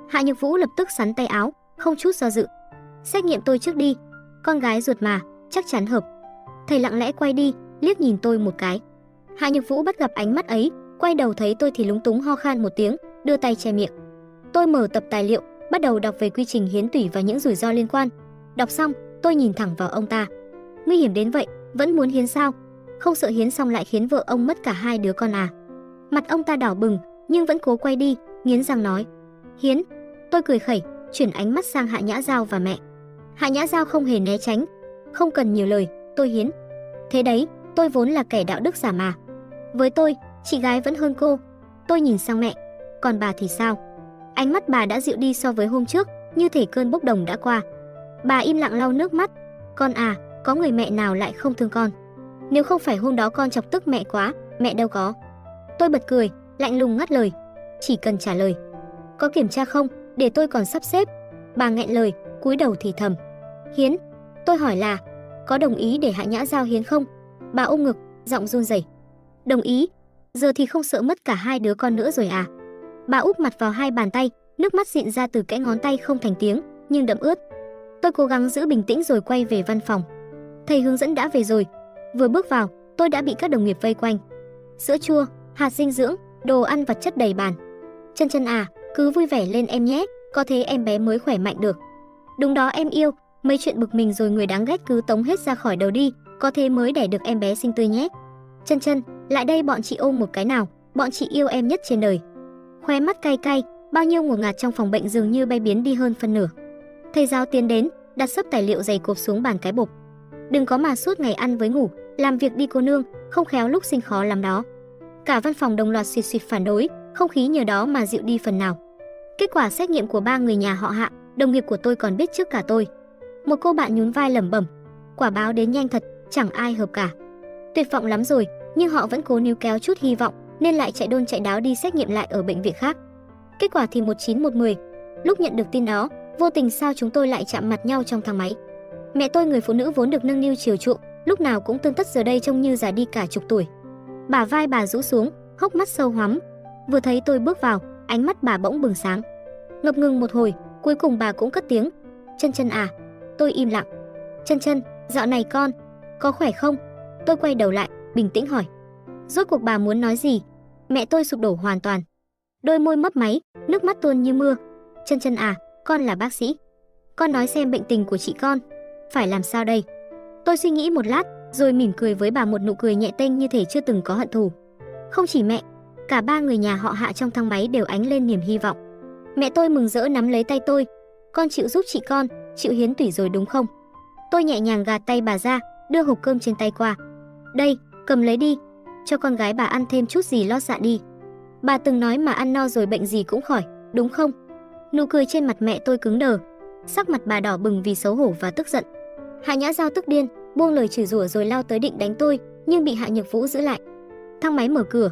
Hạ Nhược Vũ lập tức xắn tay áo, không chút do dự. Xét nghiệm tôi trước đi, con gái ruột mà, chắc chắn hợp. Thầy lặng lẽ quay đi, liếc nhìn tôi một cái. Hạ Nhược Vũ bắt gặp ánh mắt ấy, quay đầu thấy tôi thì lúng túng ho khan một tiếng, đưa tay che miệng. Tôi mở tập tài liệu, bắt đầu đọc về quy trình hiến tủy và những rủi ro liên quan. Đọc xong, tôi nhìn thẳng vào ông ta. Nguy hiểm đến vậy, vẫn muốn hiến sao? Không sợ hiến xong lại khiến vợ ông mất cả hai đứa con à? Mặt ông ta đỏ bừng, nhưng vẫn cố quay đi, nghiến răng nói. Hiến. Tôi cười khẩy, chuyển ánh mắt sang Hạ Nhã Giao và mẹ. Hạ Nhã Giao không hề né tránh. Không cần nhiều lời, tôi hiến. Thế đấy, tôi vốn là kẻ đạo đức giả mà. Với tôi, chị gái vẫn hơn cô. Tôi nhìn sang mẹ. Còn bà thì sao? Ánh mắt bà đã dịu đi so với hôm trước, như thể cơn bốc đồng đã qua. Bà im lặng lau nước mắt. Con à, có người mẹ nào lại không thương con? Nếu không phải hôm đó con chọc tức mẹ quá, mẹ đâu có. Tôi bật cười, lạnh lùng ngắt lời. Chỉ cần trả lời. Có kiểm tra không, để tôi còn sắp xếp. Bà nghẹn lời, cúi đầu thì thầm. Hiến. Tôi hỏi là, có đồng ý để Hạ Nhã Giao hiến không? Bà ôm ngực, giọng run rẩy. Đồng ý. Giờ thì không sợ mất cả hai đứa con nữa rồi à? Bà úp mặt vào hai bàn tay, nước mắt rịn ra từ kẽ ngón tay không thành tiếng, nhưng đẫm ướt. Tôi cố gắng giữ bình tĩnh rồi quay về văn phòng. Thầy hướng dẫn đã về rồi. Vừa bước vào, tôi đã bị các đồng nghiệp vây quanh. Sữa chua, hạt dinh dưỡng, đồ ăn vặt chất đầy bàn. Chân Chân à, cứ vui vẻ lên em nhé, có thế em bé mới khỏe mạnh được. Đúng đó em yêu, mấy chuyện bực mình rồi người đáng ghét cứ tống hết ra khỏi đầu đi, có thế mới đẻ được em bé xinh tươi nhé. Chân Chân, lại đây bọn chị ôm một cái nào, bọn chị yêu em nhất trên đời. Khóe mắt cay cay, bao nhiêu ngột ngạt trong phòng bệnh dường như bay biến đi hơn phân nửa. Thầy giáo tiến đến, đặt sấp tài liệu dày cộp xuống bàn cái bộp. Đừng có mà suốt ngày ăn với ngủ, làm việc đi cô nương, không khéo lúc sinh khó lắm đó. Cả văn phòng đồng loạt suýt phản đối, không khí nhờ đó mà dịu đi phần nào. Kết quả xét nghiệm của 3 người nhà họ Hạ, đồng nghiệp của tôi còn biết trước cả tôi. Một cô bạn nhún vai lẩm bẩm, quả báo đến nhanh thật, chẳng ai hợp cả. Tuyệt vọng lắm rồi, nhưng họ vẫn cố níu kéo chút hy vọng, nên lại chạy đôn chạy đáo đi xét nghiệm lại ở bệnh viện khác. Kết quả thì 19110. Lúc nhận được tin đó, vô tình sao chúng tôi lại chạm mặt nhau trong thang máy. Mẹ tôi, người phụ nữ vốn được nâng niu chiều chuộng, lúc nào cũng tươm tất, giờ đây trông như già đi cả chục tuổi. Bả vai bà rũ xuống, hốc mắt sâu hoắm. Vừa thấy tôi bước vào, ánh mắt bà bỗng bừng sáng. Ngập ngừng một hồi, cuối cùng bà cũng cất tiếng. Chân Chân à. Tôi im lặng. Chân Chân, dạo này con có khỏe không? Tôi quay đầu lại, bình tĩnh hỏi. Rốt cuộc bà muốn nói gì? Mẹ tôi sụp đổ hoàn toàn. Đôi môi mấp máy, nước mắt tuôn như mưa. Chân Chân à, con là bác sĩ. Con nói xem bệnh tình của chị con phải làm sao đây? Tôi suy nghĩ một lát, rồi mỉm cười với bà một nụ cười nhẹ tênh như thể chưa từng có hận thù. Không chỉ mẹ, cả 3 người nhà họ Hạ trong thang máy đều ánh lên niềm hy vọng. Mẹ tôi mừng rỡ nắm lấy tay tôi. Con chịu giúp chị con, chịu hiến tủy rồi đúng không? Tôi nhẹ nhàng gạt tay bà ra, đưa hộp cơm trên tay qua. Đây, cầm lấy đi, cho con gái bà ăn thêm chút gì lót dạ đi. Bà từng nói mà ăn no rồi bệnh gì cũng khỏi, đúng không? Nụ cười trên mặt mẹ tôi cứng đờ, sắc mặt bà đỏ bừng vì xấu hổ và tức giận. Hạ Nhã Giao tức điên, buông lời chửi rủa rồi lao tới định đánh tôi, nhưng bị Hạ Nhược Vũ giữ lại. Thang máy mở cửa,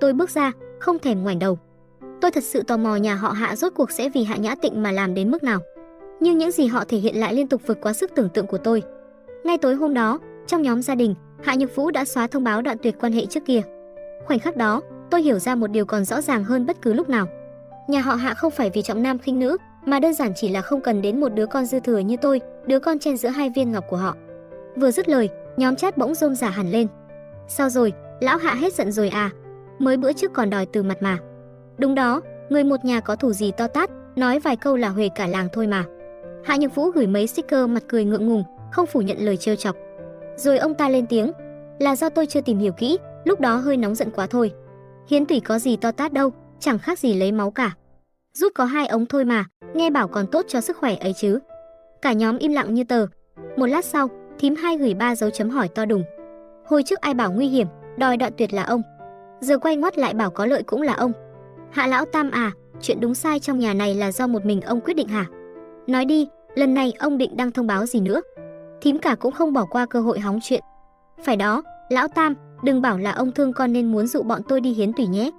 tôi bước ra, không thèm ngoảnh đầu. Tôi thật sự tò mò nhà họ Hạ rốt cuộc sẽ vì Hạ Nhã Tịnh mà làm đến mức nào. Nhưng những gì họ thể hiện lại liên tục vượt quá sức tưởng tượng của tôi. Ngay tối hôm đó, trong nhóm gia đình, Hạ Nhược Vũ đã xóa thông báo đoạn tuyệt quan hệ trước kia. Khoảnh khắc đó, tôi hiểu ra một điều còn rõ ràng hơn bất cứ lúc nào. Nhà họ Hạ không phải vì trọng nam khinh nữ, mà đơn giản chỉ là không cần đến một đứa con dư thừa như tôi, đứa con chen giữa hai viên ngọc của họ. Vừa dứt lời, nhóm chat bỗng rôm rả hẳn lên. Sao rồi, lão Hạ hết giận rồi à? Mới bữa trước còn đòi từ mặt mà. Đúng đó, người một nhà có thù gì to tát, nói vài câu là huề cả làng thôi mà. Hạ Nhược Vũ gửi mấy sticker mặt cười ngượng ngùng, không phủ nhận lời trêu chọc. Rồi ông ta lên tiếng, là do tôi chưa tìm hiểu kỹ, lúc đó hơi nóng giận quá thôi. Hiến tủy có gì to tát đâu, chẳng khác gì lấy máu cả. Rút có 2 ống thôi mà, nghe bảo còn tốt cho sức khỏe ấy chứ. Cả nhóm im lặng như tờ. Một lát sau, thím 2 gửi 3 dấu chấm hỏi to đùng. Hồi trước ai bảo nguy hiểm, đòi đoạn tuyệt là ông. Giờ quay ngoắt lại bảo có lợi cũng là ông. Hạ lão tam à, chuyện đúng sai trong nhà này là do một mình ông quyết định hả? Nói đi, lần này ông định đăng thông báo gì nữa? Thím cả cũng không bỏ qua cơ hội hóng chuyện. Phải đó, lão tam, đừng bảo là ông thương con nên muốn dụ bọn tôi đi hiến tủy nhé.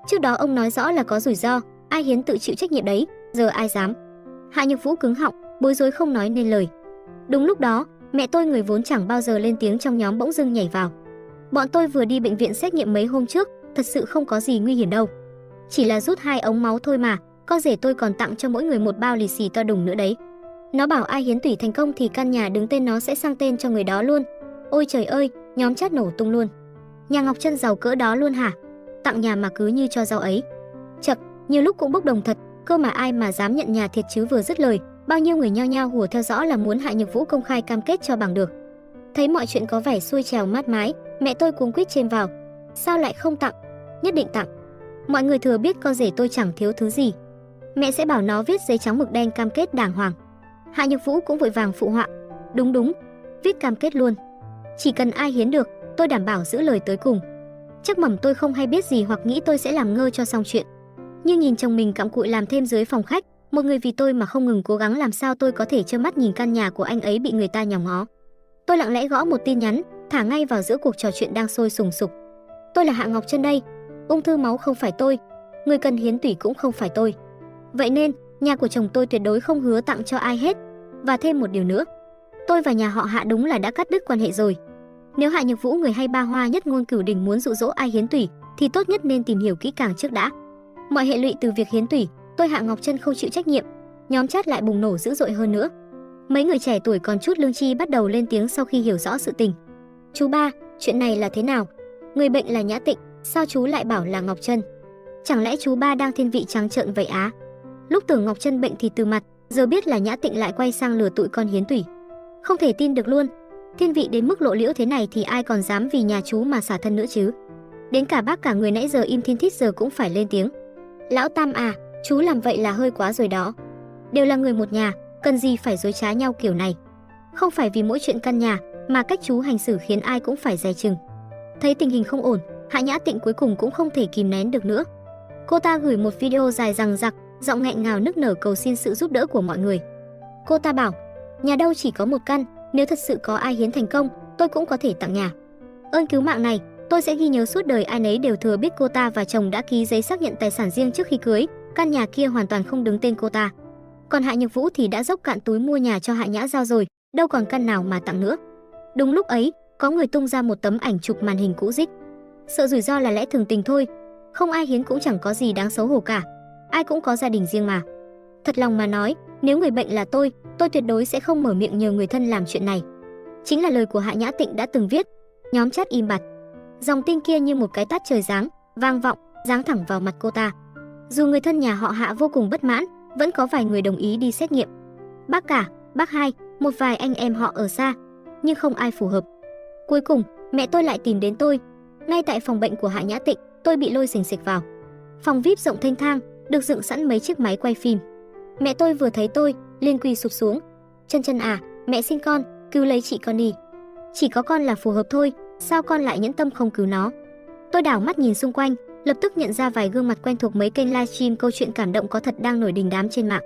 Trước đó ông nói rõ là có rủi ro, ai Hiến tự chịu trách nhiệm đấy, giờ ai dám. Hạ Nhược Vũ cứng họng, bối rối không nói nên lời. Đúng lúc đó, mẹ tôi người vốn chẳng bao giờ lên tiếng trong nhóm bỗng dưng nhảy vào. Bọn tôi vừa đi bệnh viện xét nghiệm mấy hôm trước, thật sự không có gì nguy hiểm đâu. Chỉ là rút 2 ống máu thôi mà, con rể tôi còn tặng cho mỗi người một bao lì xì to đùng nữa đấy. Nó bảo ai hiến tủy thành công thì căn nhà đứng tên nó sẽ sang tên cho người đó luôn. Ôi trời ơi, nhóm chat nổ tung luôn. Nhà Ngọc Trân giàu cỡ đó luôn hả? Tặng nhà mà cứ như cho rau ấy. Chậc, nhiều lúc cũng bốc đồng thật, cơ mà ai mà dám nhận nhà thiệt chứ. Vừa dứt lời, bao nhiêu người nhao nhao hùa theo dõi là muốn Hạ Nhược Vũ công khai cam kết cho bằng được. Thấy mọi chuyện có vẻ xuôi trèo mát mái, mẹ tôi cuống quýt chêm vào. Sao lại không tặng? Nhất định tặng. Mọi người thừa biết con rể tôi chẳng thiếu thứ gì. Mẹ sẽ bảo nó viết giấy trắng mực đen cam kết đàng hoàng. Hạ Nhược Vũ cũng vội vàng phụ họa. Đúng, viết cam kết luôn. Chỉ cần ai hiến được, tôi đảm bảo giữ lời tới cùng. Chắc mẩm tôi không hay biết gì hoặc nghĩ tôi sẽ làm ngơ cho xong chuyện. Nhưng nhìn chồng mình cặm cụi làm thêm dưới phòng khách, một người vì tôi mà không ngừng cố gắng, làm sao tôi có thể trơ mắt nhìn căn nhà của anh ấy bị người ta nhòm ngó. Tôi lặng lẽ gõ một tin nhắn, thả ngay vào giữa cuộc trò chuyện đang sôi sùng sục. Tôi là Hạ Ngọc Trân đây. Ung thư máu không phải tôi, người cần hiến tủy cũng không phải tôi. Vậy nên, nhà của chồng tôi tuyệt đối không hứa tặng cho ai hết. Và thêm một điều nữa, tôi và nhà họ Hạ đúng là đã cắt đứt quan hệ rồi. Nếu Hạ Nhược Vũ người hay ba hoa nhất ngôn cửu đỉnh muốn dụ dỗ ai hiến tủy thì tốt nhất nên tìm hiểu kỹ càng trước đã. Mọi hệ lụy từ việc hiến tủy, tôi Hạ Ngọc Trân không chịu trách nhiệm. Nhóm chat lại bùng nổ dữ dội hơn nữa. Mấy người trẻ tuổi còn chút lương tri bắt đầu lên tiếng sau khi hiểu rõ sự tình. Chú ba, chuyện này là thế nào? Người bệnh là Nhã Tịnh, sao chú lại bảo là Ngọc Trân? Chẳng lẽ chú ba đang thiên vị trắng trợn vậy á? Lúc tưởng Ngọc Trân bệnh thì từ mặt, giờ biết là Nhã Tịnh lại quay sang lừa tụi con hiến tủy. Không thể tin được luôn. Thiên vị đến mức lộ liễu thế này thì ai còn dám vì nhà chú mà xả thân nữa chứ? Đến cả bác cả người nãy giờ im thiên thít giờ cũng phải lên tiếng. Lão Tam à, chú làm vậy là hơi quá rồi đó. Đều là người một nhà, cần gì phải dối trá nhau kiểu này. Không phải vì mỗi chuyện căn nhà mà cách chú hành xử khiến ai cũng phải dè chừng. Thấy tình hình không ổn, Hạ Nhã Tịnh cuối cùng cũng không thể kìm nén được nữa. Cô ta gửi một video dài dằng dặc, giọng nghẹn ngào nức nở cầu xin sự giúp đỡ của mọi người. Cô ta bảo, nhà đâu chỉ có một căn, nếu thật sự có ai hiến thành công, tôi cũng có thể tặng nhà. Ơn cứu mạng này, tôi sẽ ghi nhớ suốt đời. Ai nấy đều thừa biết cô ta và chồng đã ký giấy xác nhận tài sản riêng trước khi cưới, căn nhà kia hoàn toàn không đứng tên cô ta. Còn Hạ Nhược Vũ thì đã dốc cạn túi mua nhà cho Hạ Nhã Giao rồi, đâu còn căn nào mà tặng nữa. Đúng lúc ấy, có người tung ra một tấm ảnh chụp màn hình cũ rích. Sợ rủi ro là lẽ thường tình thôi, không ai hiến cũng chẳng có gì đáng xấu hổ cả. Ai cũng có gia đình riêng mà. Thật lòng mà nói, nếu người bệnh là tôi tuyệt đối sẽ không mở miệng nhờ người thân làm chuyện này. Chính là lời của Hạ Nhã Tịnh đã từng viết. Nhóm chat im bặt. Dòng tin kia như một cái tát trời giáng, vang vọng, giáng thẳng vào mặt cô ta. Dù người thân nhà họ Hạ vô cùng bất mãn, vẫn có vài người đồng ý đi xét nghiệm. Bác cả, bác hai, một vài anh em họ ở xa, nhưng không ai phù hợp. Cuối cùng, mẹ tôi lại tìm đến tôi. Ngay tại phòng bệnh của Hạ Nhã Tịnh, tôi bị lôi xình xịch vào. Phòng VIP rộng thênh thang, được dựng sẵn mấy chiếc máy quay phim. Mẹ tôi vừa thấy tôi, liền quỳ sụp xuống. Trân à, mẹ xin con, cứu lấy chị con đi. Chỉ có con là phù hợp thôi, sao con lại nhẫn tâm không cứu nó? Tôi đảo mắt nhìn xung quanh, lập tức nhận ra vài gương mặt quen thuộc mấy kênh livestream câu chuyện cảm động có thật đang nổi đình đám trên mạng.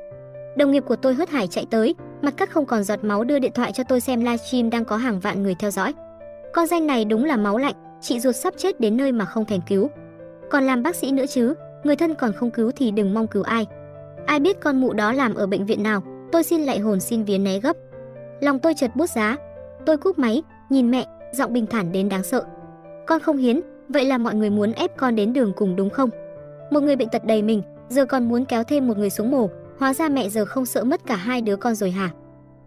Đồng nghiệp của tôi hớt hải chạy tới, mặt cắt không còn giọt máu đưa điện thoại cho tôi xem livestream đang có hàng vạn người theo dõi. Con danh này đúng là máu lạnh, chị ruột sắp chết đến nơi mà không thèm cứu. Còn làm bác sĩ nữa chứ, người thân còn không cứu thì đừng mong cứu ai. Ai biết con mụ đó làm ở bệnh viện nào, tôi xin lạy hồn xin vía né gấp. Lòng tôi chợt buốt giá. Tôi cúp máy, nhìn mẹ, giọng bình thản đến đáng sợ. Con không hiến, vậy là mọi người muốn ép con đến đường cùng đúng không? Một người bệnh tật đầy mình, giờ còn muốn kéo thêm một người xuống mồ, hóa ra mẹ giờ không sợ mất cả hai đứa con rồi hả?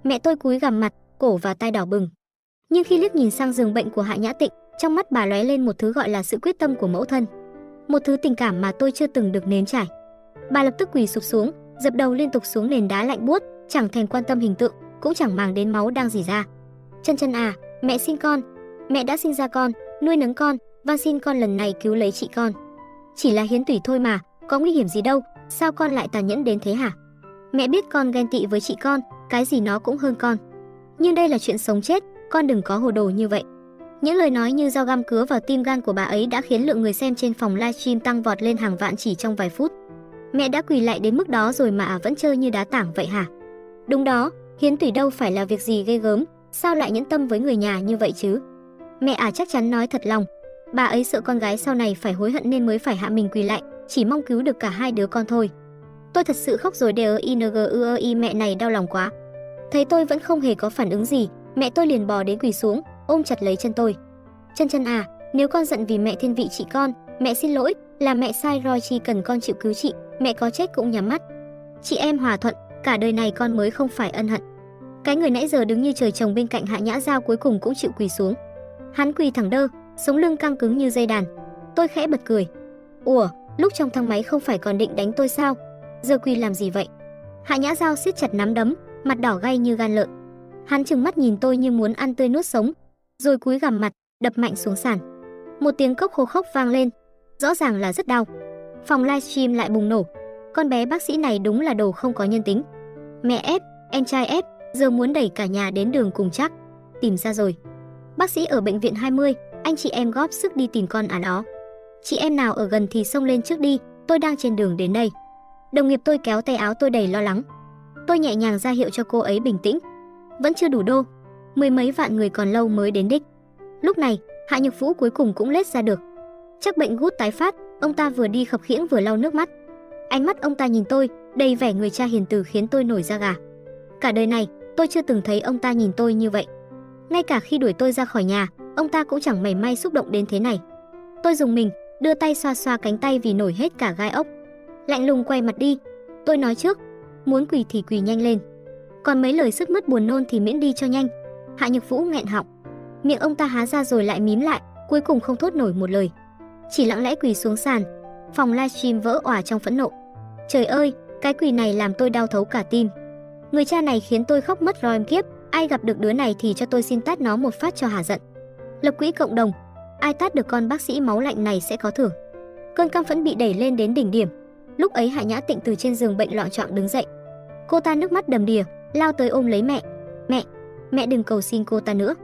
Mẹ tôi cúi gằm mặt, cổ và tai đỏ bừng. Nhưng khi liếc nhìn sang giường bệnh của Hạ Nhã Tịnh, trong mắt bà lóe lên một thứ gọi là sự quyết tâm của mẫu thân. Một thứ tình cảm mà tôi chưa từng được nếm trải. Bà lập tức quỳ sụp xuống, dập đầu liên tục xuống nền đá lạnh buốt, chẳng thèm quan tâm hình tượng, cũng chẳng màng đến máu đang rỉ ra. Trân à, mẹ xin con. Mẹ đã sinh ra con, nuôi nấng con, van xin con lần này cứu lấy chị con. Chỉ là hiến tủy thôi mà, có nguy hiểm gì đâu, sao con lại tàn nhẫn đến thế hả? Mẹ biết con ghen tị với chị con, cái gì nó cũng hơn con. Nhưng đây là chuyện sống chết, con đừng có hồ đồ như vậy. Những lời nói như dao găm cứa vào tim gan của bà ấy đã khiến lượng người xem trên phòng livestream tăng vọt lên hàng vạn chỉ trong vài phút. Mẹ đã quỳ lại đến mức đó rồi mà vẫn chơi như đá tảng vậy hả? Đúng đó, hiến tủy đâu phải là việc gì ghê gớm, sao lại nhẫn tâm với người nhà như vậy chứ? Mẹ chắc chắn nói thật lòng. Bà ấy sợ con gái sau này phải hối hận nên mới phải hạ mình quỳ lại, chỉ mong cứu được cả hai đứa con thôi. Tôi thật sự khóc rồi DINGUI, mẹ này đau lòng quá. Thấy tôi vẫn không hề có phản ứng gì, mẹ tôi liền bò đến quỳ xuống, ôm chặt lấy chân tôi. Chân chân à, nếu con giận vì mẹ thiên vị chị con, mẹ xin lỗi, là mẹ sai rồi, chỉ cần con chịu cứu chị, mẹ có chết cũng nhắm mắt. Chị em hòa thuận, cả đời này con mới không phải ân hận. Cái người nãy giờ đứng như trời trồng bên cạnh Hạ Nhã Dao cuối cùng cũng chịu quỳ xuống. Hắn quỳ thẳng đơ, sống lưng căng cứng như dây đàn. Tôi khẽ bật cười. Ủa, lúc trong thang máy không phải còn định đánh tôi sao? Giờ quỳ làm gì vậy? Hạ Nhã Dao siết chặt nắm đấm, mặt đỏ gay như gan lợn. Hắn trừng mắt nhìn tôi như muốn ăn tươi nuốt sống, rồi cúi gằm mặt, đập mạnh xuống sàn. Một tiếng cốc khô khốc vang lên, rõ ràng là rất đau. Phòng livestream lại bùng nổ. Con bé bác sĩ này đúng là đồ không có nhân tính. Mẹ ép, em trai ép, giờ muốn đẩy cả nhà đến đường cùng chắc. Tìm ra rồi. Bác sĩ ở bệnh viện 20, anh chị em góp sức đi tìm con đó. Chị em nào ở gần thì xông lên trước đi, tôi đang trên đường đến đây. Đồng nghiệp tôi kéo tay áo tôi đầy lo lắng. Tôi nhẹ nhàng ra hiệu cho cô ấy bình tĩnh. Vẫn chưa đủ đô, mười mấy vạn người còn lâu mới đến đích. Lúc này, Hạ Nhược Vũ cuối cùng cũng lết ra được. Chắc bệnh gút tái phát, ông ta vừa đi khập khiễng vừa lau nước mắt. Ánh mắt ông ta nhìn tôi, đầy vẻ người cha hiền từ khiến tôi nổi da gà. Cả đời này, tôi chưa từng thấy ông ta nhìn tôi như vậy. Ngay cả khi đuổi tôi ra khỏi nhà, ông ta cũng chẳng mảy may xúc động đến thế này. Tôi rùng mình, đưa tay xoa xoa cánh tay vì nổi hết cả gai ốc. Lạnh lùng quay mặt đi. Tôi nói trước, muốn quỳ thì quỳ nhanh lên, còn mấy lời sức mướt buồn nôn thì miễn đi cho nhanh. Hạ Nhược Vũ nghẹn họng, miệng ông ta há ra rồi lại mím lại, cuối cùng không thốt nổi một lời, chỉ lặng lẽ quỳ xuống sàn. Phòng livestream vỡ òa trong phẫn nộ. Trời ơi, cái quỳ này làm tôi đau thấu cả tim. Người cha này khiến tôi khóc mất rồi em kiếp. Ai gặp được đứa này thì cho tôi xin tát nó một phát cho hả giận. Lập quỹ cộng đồng, ai tát được con bác sĩ máu lạnh này sẽ có thưởng. Cơn căm phẫn bị đẩy lên đến đỉnh điểm. Lúc ấy Hạ Nhã Tịnh từ trên giường bệnh loạng choạng đứng dậy. Cô ta nước mắt đầm đìa, lao tới ôm lấy mẹ. Mẹ đừng cầu xin cô ta nữa.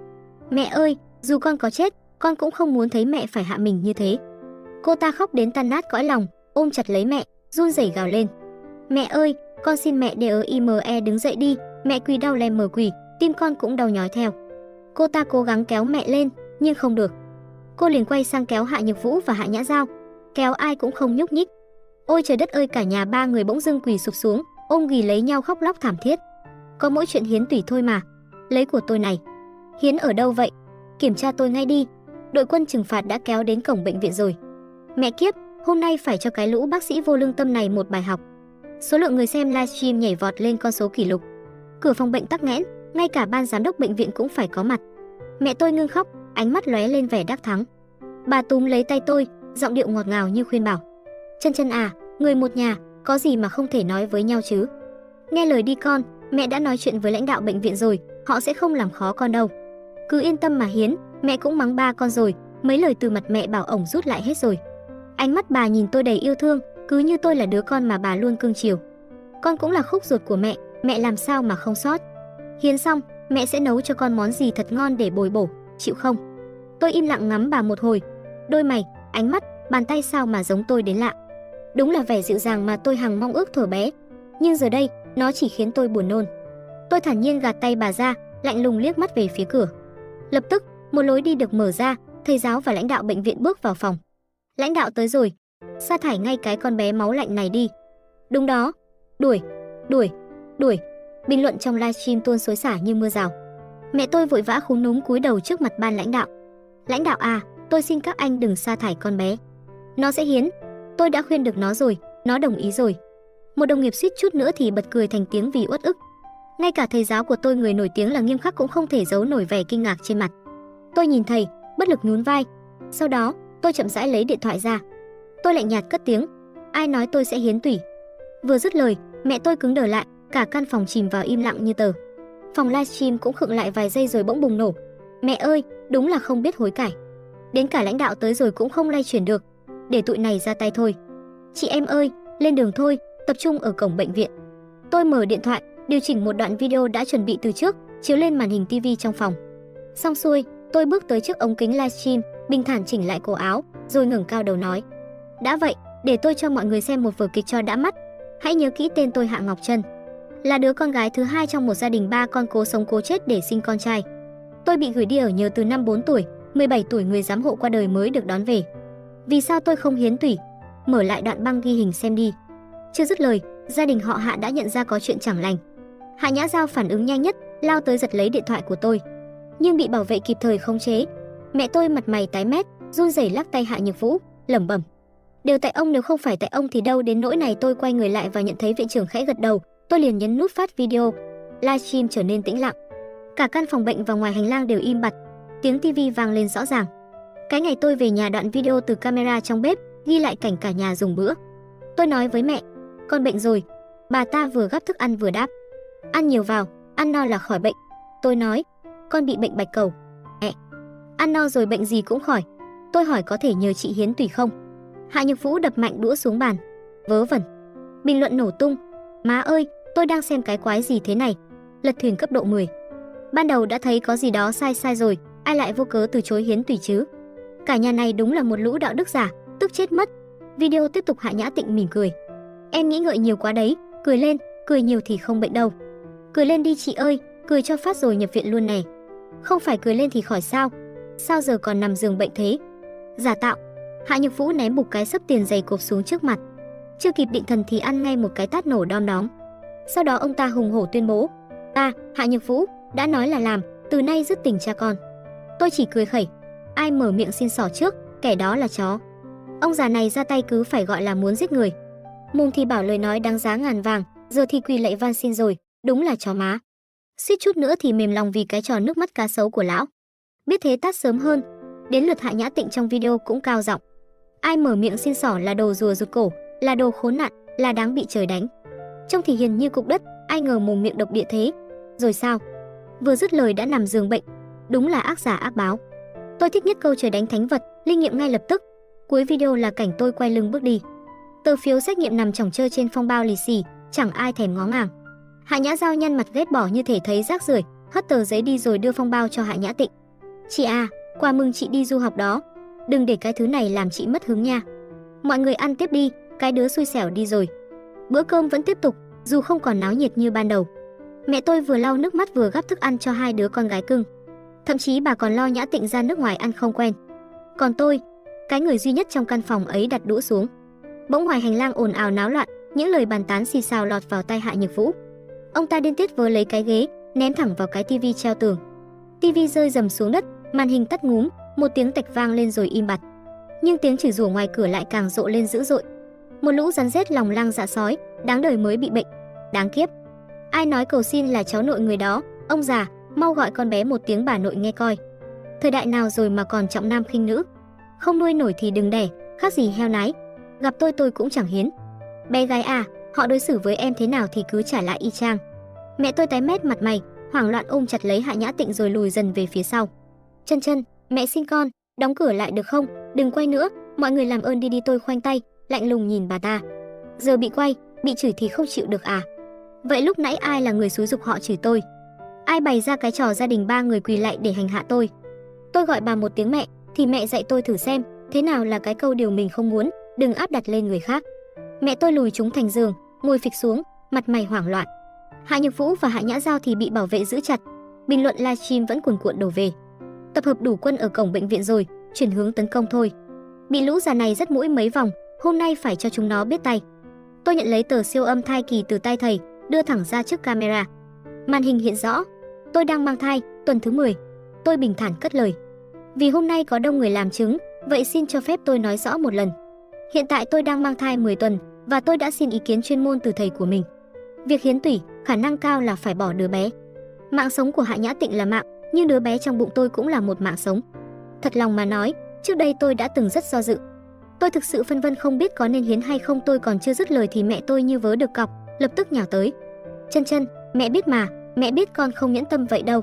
Mẹ ơi, dù con có chết, con cũng không muốn thấy mẹ phải hạ mình như thế. Cô ta khóc đến tan nát cõi lòng, ôm chặt lấy mẹ, run rẩy gào lên. Mẹ ơi, con xin mẹ DIME đứng dậy đi. Mẹ quỳ đau lem mờ quỳ, tim con cũng đau nhói theo. Cô ta cố gắng kéo mẹ lên, nhưng không được. Cô liền quay sang kéo Hạ Nhược Vũ và Hạ Nhã Dao, kéo ai cũng không nhúc nhích. Ôi trời đất ơi, cả nhà ba người bỗng dưng quỳ sụp xuống, ôm ghì lấy nhau khóc lóc thảm thiết. Có mỗi chuyện hiến tủy thôi mà. Lấy của tôi này. Hiến ở đâu vậy? Kiểm tra tôi ngay đi. Đội quân trừng phạt đã kéo đến cổng bệnh viện rồi. Mẹ kiếp, hôm nay phải cho cái lũ bác sĩ vô lương tâm này một bài học. Số lượng người xem livestream nhảy vọt lên con số kỷ lục. Cửa phòng bệnh tắc nghẽn, ngay cả ban giám đốc bệnh viện cũng phải có mặt. Mẹ tôi ngưng khóc, ánh mắt lóe lên vẻ đắc thắng. Bà túm lấy tay tôi, giọng điệu ngọt ngào như khuyên bảo. Chân chân à, người một nhà, có gì mà không thể nói với nhau chứ. Nghe lời đi con, mẹ đã nói chuyện với lãnh đạo bệnh viện rồi, họ sẽ không làm khó con đâu. Cứ yên tâm mà hiến, mẹ cũng mắng ba con rồi, mấy lời từ mặt mẹ bảo ổng rút lại hết rồi. Ánh mắt bà nhìn tôi đầy yêu thương, cứ như tôi là đứa con mà bà luôn cưng chiều. Con cũng là khúc ruột của mẹ làm sao mà không sót. Hiến xong, mẹ sẽ nấu cho con món gì thật ngon để bồi bổ, chịu không? Tôi im lặng ngắm bà một hồi. Đôi mày, ánh mắt, bàn tay sao mà giống tôi đến lạ. Đúng là vẻ dịu dàng mà tôi hằng mong ước thuở bé. Nhưng giờ đây, nó chỉ khiến tôi buồn nôn. Tôi thản nhiên gạt tay bà ra, lạnh lùng liếc mắt về phía cửa. Lập tức, một lối đi được mở ra, thầy giáo và lãnh đạo bệnh viện bước vào phòng. Lãnh đạo tới rồi, sa thải ngay cái con bé máu lạnh này đi. Đúng đó, đuổi. Bình luận trong livestream tuôn xối xả như mưa rào. Mẹ tôi vội vã khúm núm cúi đầu trước mặt ban lãnh đạo. Lãnh đạo à, tôi xin các anh đừng sa thải con bé. Nó sẽ hiến. Tôi đã khuyên được nó rồi, nó đồng ý rồi. Một đồng nghiệp suýt chút nữa thì bật cười thành tiếng vì uất ức. Ngay cả thầy giáo của tôi người nổi tiếng là nghiêm khắc cũng không thể giấu nổi vẻ kinh ngạc trên mặt. Tôi nhìn thầy, bất lực nhún vai. Sau đó, tôi chậm rãi lấy điện thoại ra. Tôi lạnh nhạt cất tiếng. Ai nói tôi sẽ hiến tủy? Vừa dứt lời, mẹ tôi cứng đờ lại, cả căn phòng chìm vào im lặng như tờ. Phòng livestream cũng khựng lại vài giây rồi bỗng bùng nổ. Mẹ ơi, đúng là không biết hối cải. Đến cả lãnh đạo tới rồi cũng không lay chuyển được. Để tụi này ra tay thôi. Chị em ơi, lên đường thôi, tập trung ở cổng bệnh viện. Tôi mở điện thoại, điều chỉnh một đoạn video đã chuẩn bị từ trước, chiếu lên màn hình TV trong phòng. Xong xuôi, tôi bước tới trước ống kính livestream, bình thản chỉnh lại cổ áo, rồi ngẩng cao đầu nói. Đã vậy, để tôi cho mọi người xem một vở kịch cho đã mắt. Hãy nhớ kỹ tên tôi Hạ Ngọc Trân, là đứa con gái thứ hai trong một gia đình ba con cố sống cố chết để sinh con trai. Tôi bị gửi đi ở nhờ từ năm 4 tuổi, 17 tuổi người giám hộ qua đời mới được đón về. Vì sao tôi không hiến tủy? mở lại đoạn băng ghi hình xem đi. Chưa dứt lời, gia đình họ Hạ đã nhận ra có chuyện chẳng lành. Hạ Nhã Dao phản ứng nhanh nhất, lao tới giật lấy điện thoại của tôi, nhưng bị bảo vệ kịp thời khống chế. Mẹ tôi mặt mày tái mét, run rẩy lắc tay Hạ Nhược Vũ, lẩm bẩm: "Đều tại ông, nếu không phải tại ông thì đâu đến nỗi này." Tôi quay người lại và nhận thấy viện trưởng khẽ gật đầu, tôi liền nhấn nút phát video. Livestream trở nên tĩnh lặng. Cả căn phòng bệnh và ngoài hành lang đều im bặt. Tiếng tivi vang lên rõ ràng. Cái ngày tôi về nhà, đoạn video từ camera trong bếp ghi lại cảnh cả nhà dùng bữa. Tôi nói với mẹ: "Con bệnh rồi." Bà ta vừa gắp thức ăn vừa đáp: "Ăn nhiều vào, ăn no là khỏi bệnh." Tôi nói: "Con bị bệnh bạch cầu." "Mẹ, ăn no rồi bệnh gì cũng khỏi." Tôi hỏi: "Có thể nhờ chị hiến tủy không?" Hạ Nhược Vũ đập mạnh đũa xuống bàn. Vớ vẩn. Bình luận nổ tung. Má ơi, tôi đang xem cái quái gì thế này? Lật thuyền cấp độ 10. Ban đầu đã thấy có gì đó sai rồi, ai lại vô cớ từ chối hiến tủy chứ? Cả nhà này đúng là một lũ đạo đức giả, tức chết mất. Video tiếp tục. Hạ Nhã Tịnh mỉm cười: "Em nghĩ ngợi nhiều quá đấy, cười lên, cười nhiều thì không bệnh đâu. Cười lên đi chị ơi, cười cho phát rồi nhập viện luôn nè. Không phải cười lên thì khỏi sao? Sao giờ còn nằm giường bệnh thế? Giả tạo." Hạ Nhược Vũ ném bục cái xấp tiền dày cộp xuống trước mặt. Chưa kịp định thần thì ăn ngay một cái tát nổ đom đóm. Sau đó ông ta hùng hổ tuyên bố: "Ta, Hạ Nhược Vũ, đã nói là làm, từ nay dứt tình cha con." Tôi chỉ cười khẩy. Ai mở miệng xin xỏ trước, kẻ đó là chó. Ông già này ra tay cứ phải gọi là muốn giết người. Mồm thì bảo lời nói đáng giá ngàn vàng, giờ thì quỳ lạy van xin rồi, đúng là chó má. Suýt chút nữa thì mềm lòng vì cái trò nước mắt cá sấu của lão. Biết thế tát sớm hơn. Đến lượt Hạ Nhã Tịnh trong video cũng cao giọng: "Ai mở miệng xin xỏ là đồ rùa rụt cổ, là đồ khốn nạn, là đáng bị trời đánh." Trông thì hiền như cục đất, ai ngờ mồm miệng độc địa thế. Rồi sao? Vừa dứt lời đã nằm giường bệnh. Đúng là ác giả ác báo. Tôi thích nhất câu trời đánh thánh vật, linh nghiệm ngay lập tức. Cuối video là cảnh tôi quay lưng bước đi. Tờ phiếu xét nghiệm nằm chỏng chơ trên phong bao lì xì, chẳng ai thèm ngó ngàng. Hạ Nhã Dao nhăn mặt ghét bỏ như thể thấy rác rưởi, hất tờ giấy đi rồi đưa phong bao cho Hạ Nhã Tịnh. "Chị à, quà mừng chị đi du học đó. Đừng để cái thứ này làm chị mất hứng nha. Mọi người ăn tiếp đi, cái đứa xui xẻo đi rồi." Bữa cơm vẫn tiếp tục, dù không còn náo nhiệt như ban đầu. Mẹ tôi vừa lau nước mắt vừa gắp thức ăn cho hai đứa con gái cưng. Thậm chí bà còn lo Nhã Tịnh ra nước ngoài ăn không quen. Còn tôi, cái người duy nhất trong căn phòng ấy, đặt đũa xuống. Bỗng ngoài hành lang ồn ào náo loạn, những lời bàn tán xì xào lọt vào tai Hạ Nhược Vũ. Ông ta điên tiết vớ lấy cái ghế, ném thẳng vào cái tivi treo tường. Tivi rơi rầm xuống đất, màn hình tắt ngúm, một tiếng tạch vang lên rồi im bặt. Nhưng tiếng chửi rủa ngoài cửa lại càng rộ lên dữ dội. Một lũ rắn rết lòng lang dạ sói, đáng đời mới bị bệnh. Đáng kiếp. Ai nói cầu xin là cháu nội người đó, ông già, mau gọi con bé một tiếng bà nội nghe coi. Thời đại nào rồi mà còn trọng nam khinh nữ. Không nuôi nổi thì đừng đẻ, khác gì heo nái. Gặp tôi cũng chẳng hiến. Bé gái à, họ đối xử với em thế nào thì cứ trả lại y chang. Mẹ tôi tái mét mặt mày, hoảng loạn ôm chặt lấy Hạ Nhã Tịnh rồi lùi dần về phía sau. Chân chân, mẹ xin con, đóng cửa lại được không? Đừng quay nữa, mọi người làm ơn đi đi. Tôi khoanh tay, lạnh lùng nhìn bà ta. Giờ bị quay, bị chửi thì không chịu được à? Vậy lúc nãy ai là người xúi giục họ chửi tôi? Ai bày ra cái trò gia đình ba người quỳ lại để hành hạ tôi? Tôi gọi bà một tiếng mẹ, thì mẹ dạy tôi thử xem, thế nào là cái câu điều mình không muốn, đừng áp đặt lên người khác. Mẹ tôi lùi chúng thành giường, ngồi phịch xuống, mặt mày hoảng loạn. Hạ Nhược Vũ và Hạ Nhã Dao thì bị bảo vệ giữ chặt. Bình luận livestream vẫn cuồn cuộn đổ về. Tập hợp đủ quân ở cổng bệnh viện rồi, chuyển hướng tấn công thôi. Bị lũ già này dắt mũi mấy vòng, hôm nay phải cho chúng nó biết tay. Tôi nhận lấy tờ siêu âm thai kỳ từ tay thầy, đưa thẳng ra trước camera. Màn hình hiện rõ, tôi đang mang thai, tuần thứ 10. Tôi bình thản cất lời: vì hôm nay có đông người làm chứng, vậy xin cho phép tôi nói rõ một lần. Hiện tại tôi đang mang thai 10 tuần và tôi đã xin ý kiến chuyên môn từ thầy của mình. Việc hiến tủy, khả năng cao là phải bỏ đứa bé. Mạng sống của Hạ Nhã Tịnh là mạng, nhưng đứa bé trong bụng tôi cũng là một mạng sống. Thật lòng mà nói, trước đây tôi đã từng rất do dự. Tôi thực sự phân vân không biết có nên hiến hay không. Tôi còn chưa dứt lời thì mẹ tôi như vớ được cọc, lập tức nhào tới. Chân chân, mẹ biết mà, mẹ biết con không nhẫn tâm vậy đâu.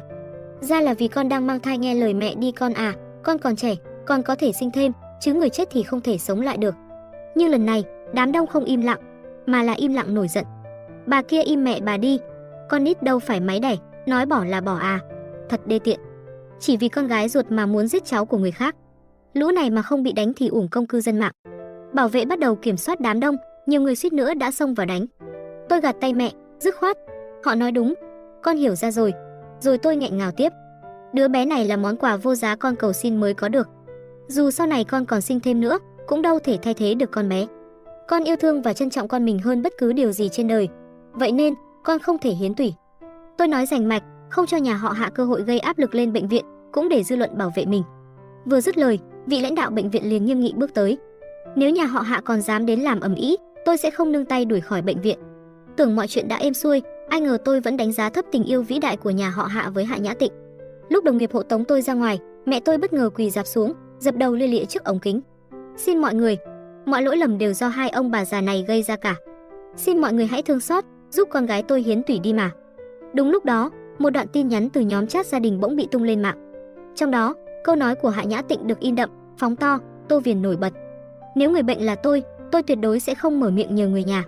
Ra là vì con đang mang thai, nghe lời mẹ đi con à, con còn trẻ, con có thể sinh thêm, chứ người chết thì không thể sống lại được. Nhưng lần này, đám đông không im lặng, mà là im lặng nổi giận. Bà kia im mẹ bà đi, con nít đâu phải máy đẻ, nói bỏ là bỏ à, thật đê tiện. Chỉ vì con gái ruột mà muốn giết cháu của người khác. Lũ này mà không bị đánh thì uổng công cư dân mạng. Bảo vệ bắt đầu kiểm soát đám đông, nhiều người suýt nữa đã xông vào đánh. Tôi gạt tay mẹ, dứt khoát. Họ nói đúng, con hiểu ra rồi. Rồi tôi nghẹn ngào tiếp. Đứa bé này là món quà vô giá con cầu xin mới có được. Dù sau này con còn sinh thêm nữa, cũng đâu thể thay thế được con bé. Con yêu thương và trân trọng con mình hơn bất cứ điều gì trên đời. Vậy nên, con không thể hiến tủy. Tôi nói rành mạch, không cho nhà họ Hạ cơ hội gây áp lực lên bệnh viện, cũng để dư luận bảo vệ mình. Vừa dứt lời, vị lãnh đạo bệnh viện liền nghiêm nghị bước tới. Nếu nhà họ Hạ còn dám đến làm ầm ĩ, tôi sẽ không nương tay đuổi khỏi bệnh viện. Tưởng mọi chuyện đã êm xuôi, ai ngờ tôi vẫn đánh giá thấp tình yêu vĩ đại của nhà họ Hạ với Hạ Nhã Tịnh. Lúc đồng nghiệp hộ tống tôi ra ngoài, mẹ tôi bất ngờ quỳ rạp xuống, dập đầu lia lịa trước ống kính. Xin mọi người, mọi lỗi lầm đều do hai ông bà già này gây ra cả. Xin mọi người hãy thương xót, giúp con gái tôi hiến tủy đi mà. Đúng lúc đó, một đoạn tin nhắn từ nhóm chat gia đình bỗng bị tung lên mạng. Trong đó, câu nói của Hạ Nhã Tịnh được in đậm, phóng to, tô viền nổi bật. Nếu người bệnh là tôi tuyệt đối sẽ không mở miệng nhờ người nhà.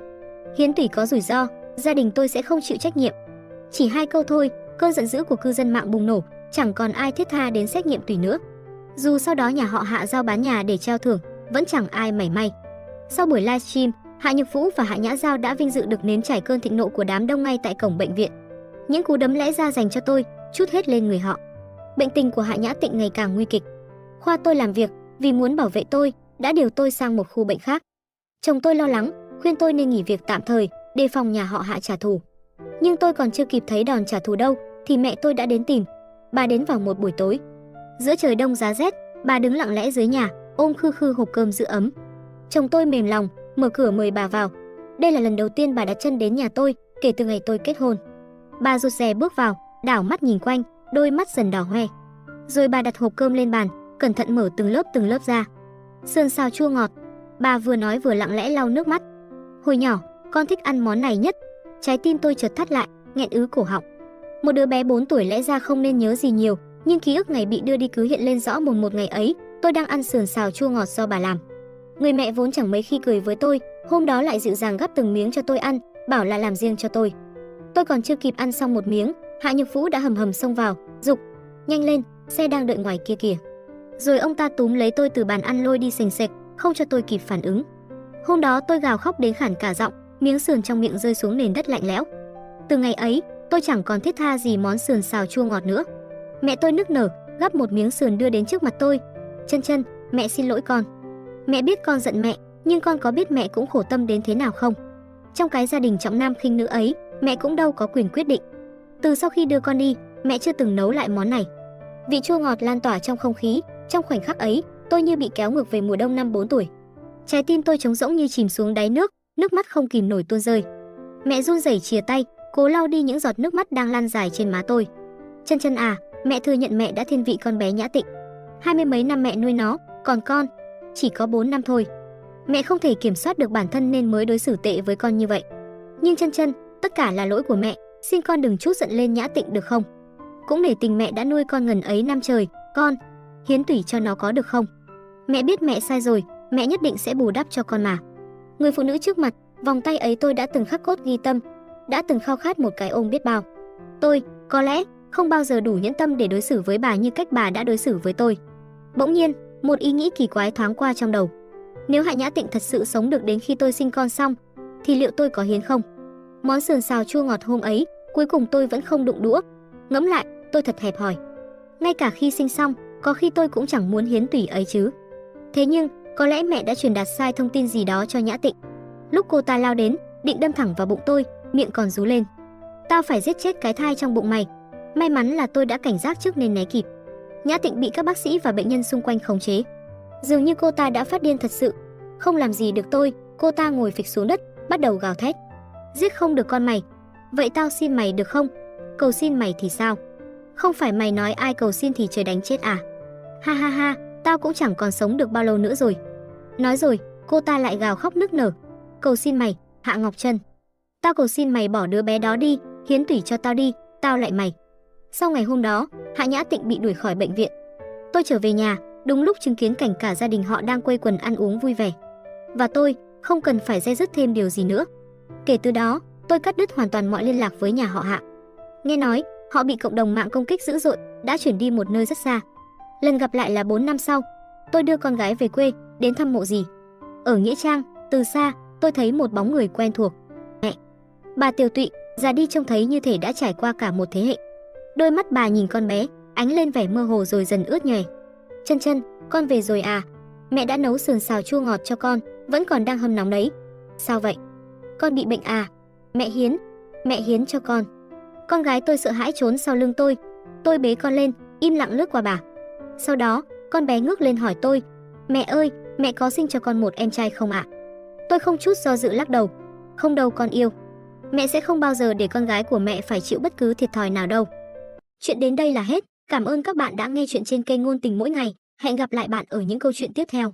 Hiến tủy có rủi ro, gia đình tôi sẽ không chịu trách nhiệm. Chỉ 2 câu thôi, cơn giận dữ của cư dân mạng bùng nổ, chẳng còn ai thiết tha đến xét nghiệm tủy nữa. Dù sau đó nhà họ Hạ giao bán nhà để treo thưởng, vẫn chẳng ai mảy may. Sau buổi livestream, Hạ Nhược Vũ và Hạ Nhã Giao đã vinh dự được nếm trải cơn thịnh nộ của đám đông ngay tại cổng bệnh viện. Những cú đấm lẽ ra dành cho tôi, trút hết lên người họ. Bệnh tình của Hạ Nhã Tịnh ngày càng nguy kịch. Khoa tôi làm việc, vì muốn bảo vệ tôi, đã điều tôi sang một khu bệnh khác. Chồng tôi lo lắng, khuyên tôi nên nghỉ việc tạm thời, đề phòng nhà họ Hạ trả thù. Nhưng tôi còn chưa kịp thấy đòn trả thù đâu, thì mẹ tôi đã đến tìm. Bà đến vào một buổi tối. Giữa trời đông giá rét, bà đứng lặng lẽ dưới nhà, ôm khư khư hộp cơm giữ ấm. Chồng tôi mềm lòng, mở cửa mời bà vào. Đây là lần đầu tiên bà đặt chân đến nhà tôi, kể từ ngày tôi kết hôn. Bà rụt rè bước vào, đảo mắt nhìn quanh, đôi mắt dần đỏ hoe. Rồi bà đặt hộp cơm lên bàn, cẩn thận mở từng lớp ra. Sườn xào chua ngọt. Bà vừa nói vừa lặng lẽ lau nước mắt. Hồi nhỏ, con thích ăn món này nhất. Trái tim tôi chợt thắt lại, nghẹn ứ cổ họng. Một đứa bé 4 tuổi lẽ ra không nên nhớ gì nhiều, nhưng ký ức ngày bị đưa đi cứ hiện lên rõ mồn một. Ngày ấy, tôi đang ăn sườn xào chua ngọt do bà làm. Người mẹ vốn chẳng mấy khi cười với tôi, hôm đó lại dịu dàng gắp từng miếng cho tôi ăn, bảo là làm riêng cho tôi. Tôi còn chưa kịp ăn xong một miếng, Hạ Nhược Vũ đã hầm hầm xông vào, giục: "Nhanh lên, xe đang đợi ngoài kia kìa." Rồi ông ta túm lấy tôi từ bàn ăn lôi đi xềnh xệch, không cho tôi kịp phản ứng. Hôm đó tôi gào khóc đến khản cả giọng, miếng sườn trong miệng rơi xuống nền đất lạnh lẽo. Từ ngày ấy, tôi chẳng còn thiết tha gì món sườn xào chua ngọt nữa. Mẹ tôi nức nở, gắp một miếng sườn đưa đến trước mặt tôi. "Chân Chân, mẹ xin lỗi con. Mẹ biết con giận mẹ, nhưng con có biết mẹ cũng khổ tâm đến thế nào không? Trong cái gia đình trọng nam khinh nữ ấy, mẹ cũng đâu có quyền quyết định. Từ sau khi đưa con đi, mẹ chưa từng nấu lại món này." Vị chua ngọt lan tỏa trong không khí. Trong khoảnh khắc ấy, tôi như bị kéo ngược về mùa đông năm 4 tuổi. Trái tim tôi trống rỗng như chìm xuống đáy nước, nước mắt không kìm nổi tuôn rơi. Mẹ run rẩy chìa tay, cố lau đi những giọt nước mắt đang lan dài trên má tôi. "Chân Chân à, mẹ thừa nhận mẹ đã thiên vị con bé Nhã Tịnh. 20 mấy năm mẹ nuôi nó, còn con chỉ có 4 năm thôi. Mẹ không thể kiểm soát được bản thân nên mới đối xử tệ với con như vậy. Nhưng Chân Chân, tất cả là lỗi của mẹ, xin con đừng trút giận lên Nhã Tịnh được không? Cũng nể tình mẹ đã nuôi con ngần ấy năm trời, con hiến tủy cho nó có được không? Mẹ biết mẹ sai rồi, mẹ nhất định sẽ bù đắp cho con mà." Người phụ nữ trước mặt, vòng tay ấy tôi đã từng khắc cốt ghi tâm, đã từng khao khát một cái ôm biết bao. Tôi, có lẽ, không bao giờ đủ nhẫn tâm để đối xử với bà như cách bà đã đối xử với tôi. Bỗng nhiên, một ý nghĩ kỳ quái thoáng qua trong đầu. Nếu Hạ Nhã Tịnh thật sự sống được đến khi tôi sinh con xong, thì liệu tôi có hiến không? Món sườn xào chua ngọt hôm ấy, cuối cùng tôi vẫn không đụng đũa. Ngẫm lại, tôi thật hẹp hòi. Ngay cả khi sinh xong, có khi tôi cũng chẳng muốn hiến tủy ấy chứ. Thế nhưng, có lẽ mẹ đã truyền đạt sai thông tin gì đó cho Nhã Tịnh. Lúc cô ta lao đến, định đâm thẳng vào bụng tôi, miệng còn rú lên: "Tao phải giết chết cái thai trong bụng mày." May mắn là tôi đã cảnh giác trước nên né kịp. Nhã Tịnh bị các bác sĩ và bệnh nhân xung quanh khống chế. Dường như cô ta đã phát điên thật sự. Không làm gì được tôi, cô ta ngồi phịch xuống đất, bắt đầu gào thét: "Giết không được con mày. Vậy tao xin mày được không? Cầu xin mày thì sao? Không phải mày nói ai cầu xin thì trời đánh chết à? Ha ha ha, tao cũng chẳng còn sống được bao lâu nữa rồi." Nói rồi, cô ta lại gào khóc nức nở: "Cầu xin mày, Hạ Ngọc Trân. Tao cầu xin mày bỏ đứa bé đó đi, hiến tủy cho tao đi, tao lại mày." Sau ngày hôm đó, Hạ Nhã Tịnh bị đuổi khỏi bệnh viện. Tôi trở về nhà, đúng lúc chứng kiến cảnh cả gia đình họ đang quây quần ăn uống vui vẻ. Và tôi không cần phải day dứt thêm điều gì nữa. Kể từ đó, tôi cắt đứt hoàn toàn mọi liên lạc với nhà họ Hạ. Nghe nói, họ bị cộng đồng mạng công kích dữ dội, đã chuyển đi một nơi rất xa. Lần gặp lại là 4 năm sau. Tôi đưa con gái về quê, đến thăm mộ dì. Ở nghĩa trang, từ xa, tôi thấy một bóng người quen thuộc. Mẹ. Bà tiều tụy, già đi trông thấy như thể đã trải qua cả một thế hệ. Đôi mắt bà nhìn con bé, ánh lên vẻ mơ hồ rồi dần ướt nhòe. "Chân Chân, con về rồi à? Mẹ đã nấu sườn xào chua ngọt cho con, vẫn còn đang hâm nóng đấy. Sao vậy? Con bị bệnh à? Mẹ hiến cho con. Con gái tôi sợ hãi trốn sau lưng tôi bế con lên, im lặng lướt qua bà. Sau đó, con bé ngước lên hỏi tôi, mẹ ơi, mẹ có sinh cho con một em trai không ạ? Tôi không chút do dự lắc đầu, không đâu con yêu. Mẹ sẽ không bao giờ để con gái của mẹ phải chịu bất cứ thiệt thòi nào đâu. Chuyện đến đây là hết. Cảm ơn các bạn đã nghe chuyện trên kênh Ngôn Tình Mỗi Ngày. Hẹn gặp lại bạn ở những câu chuyện tiếp theo.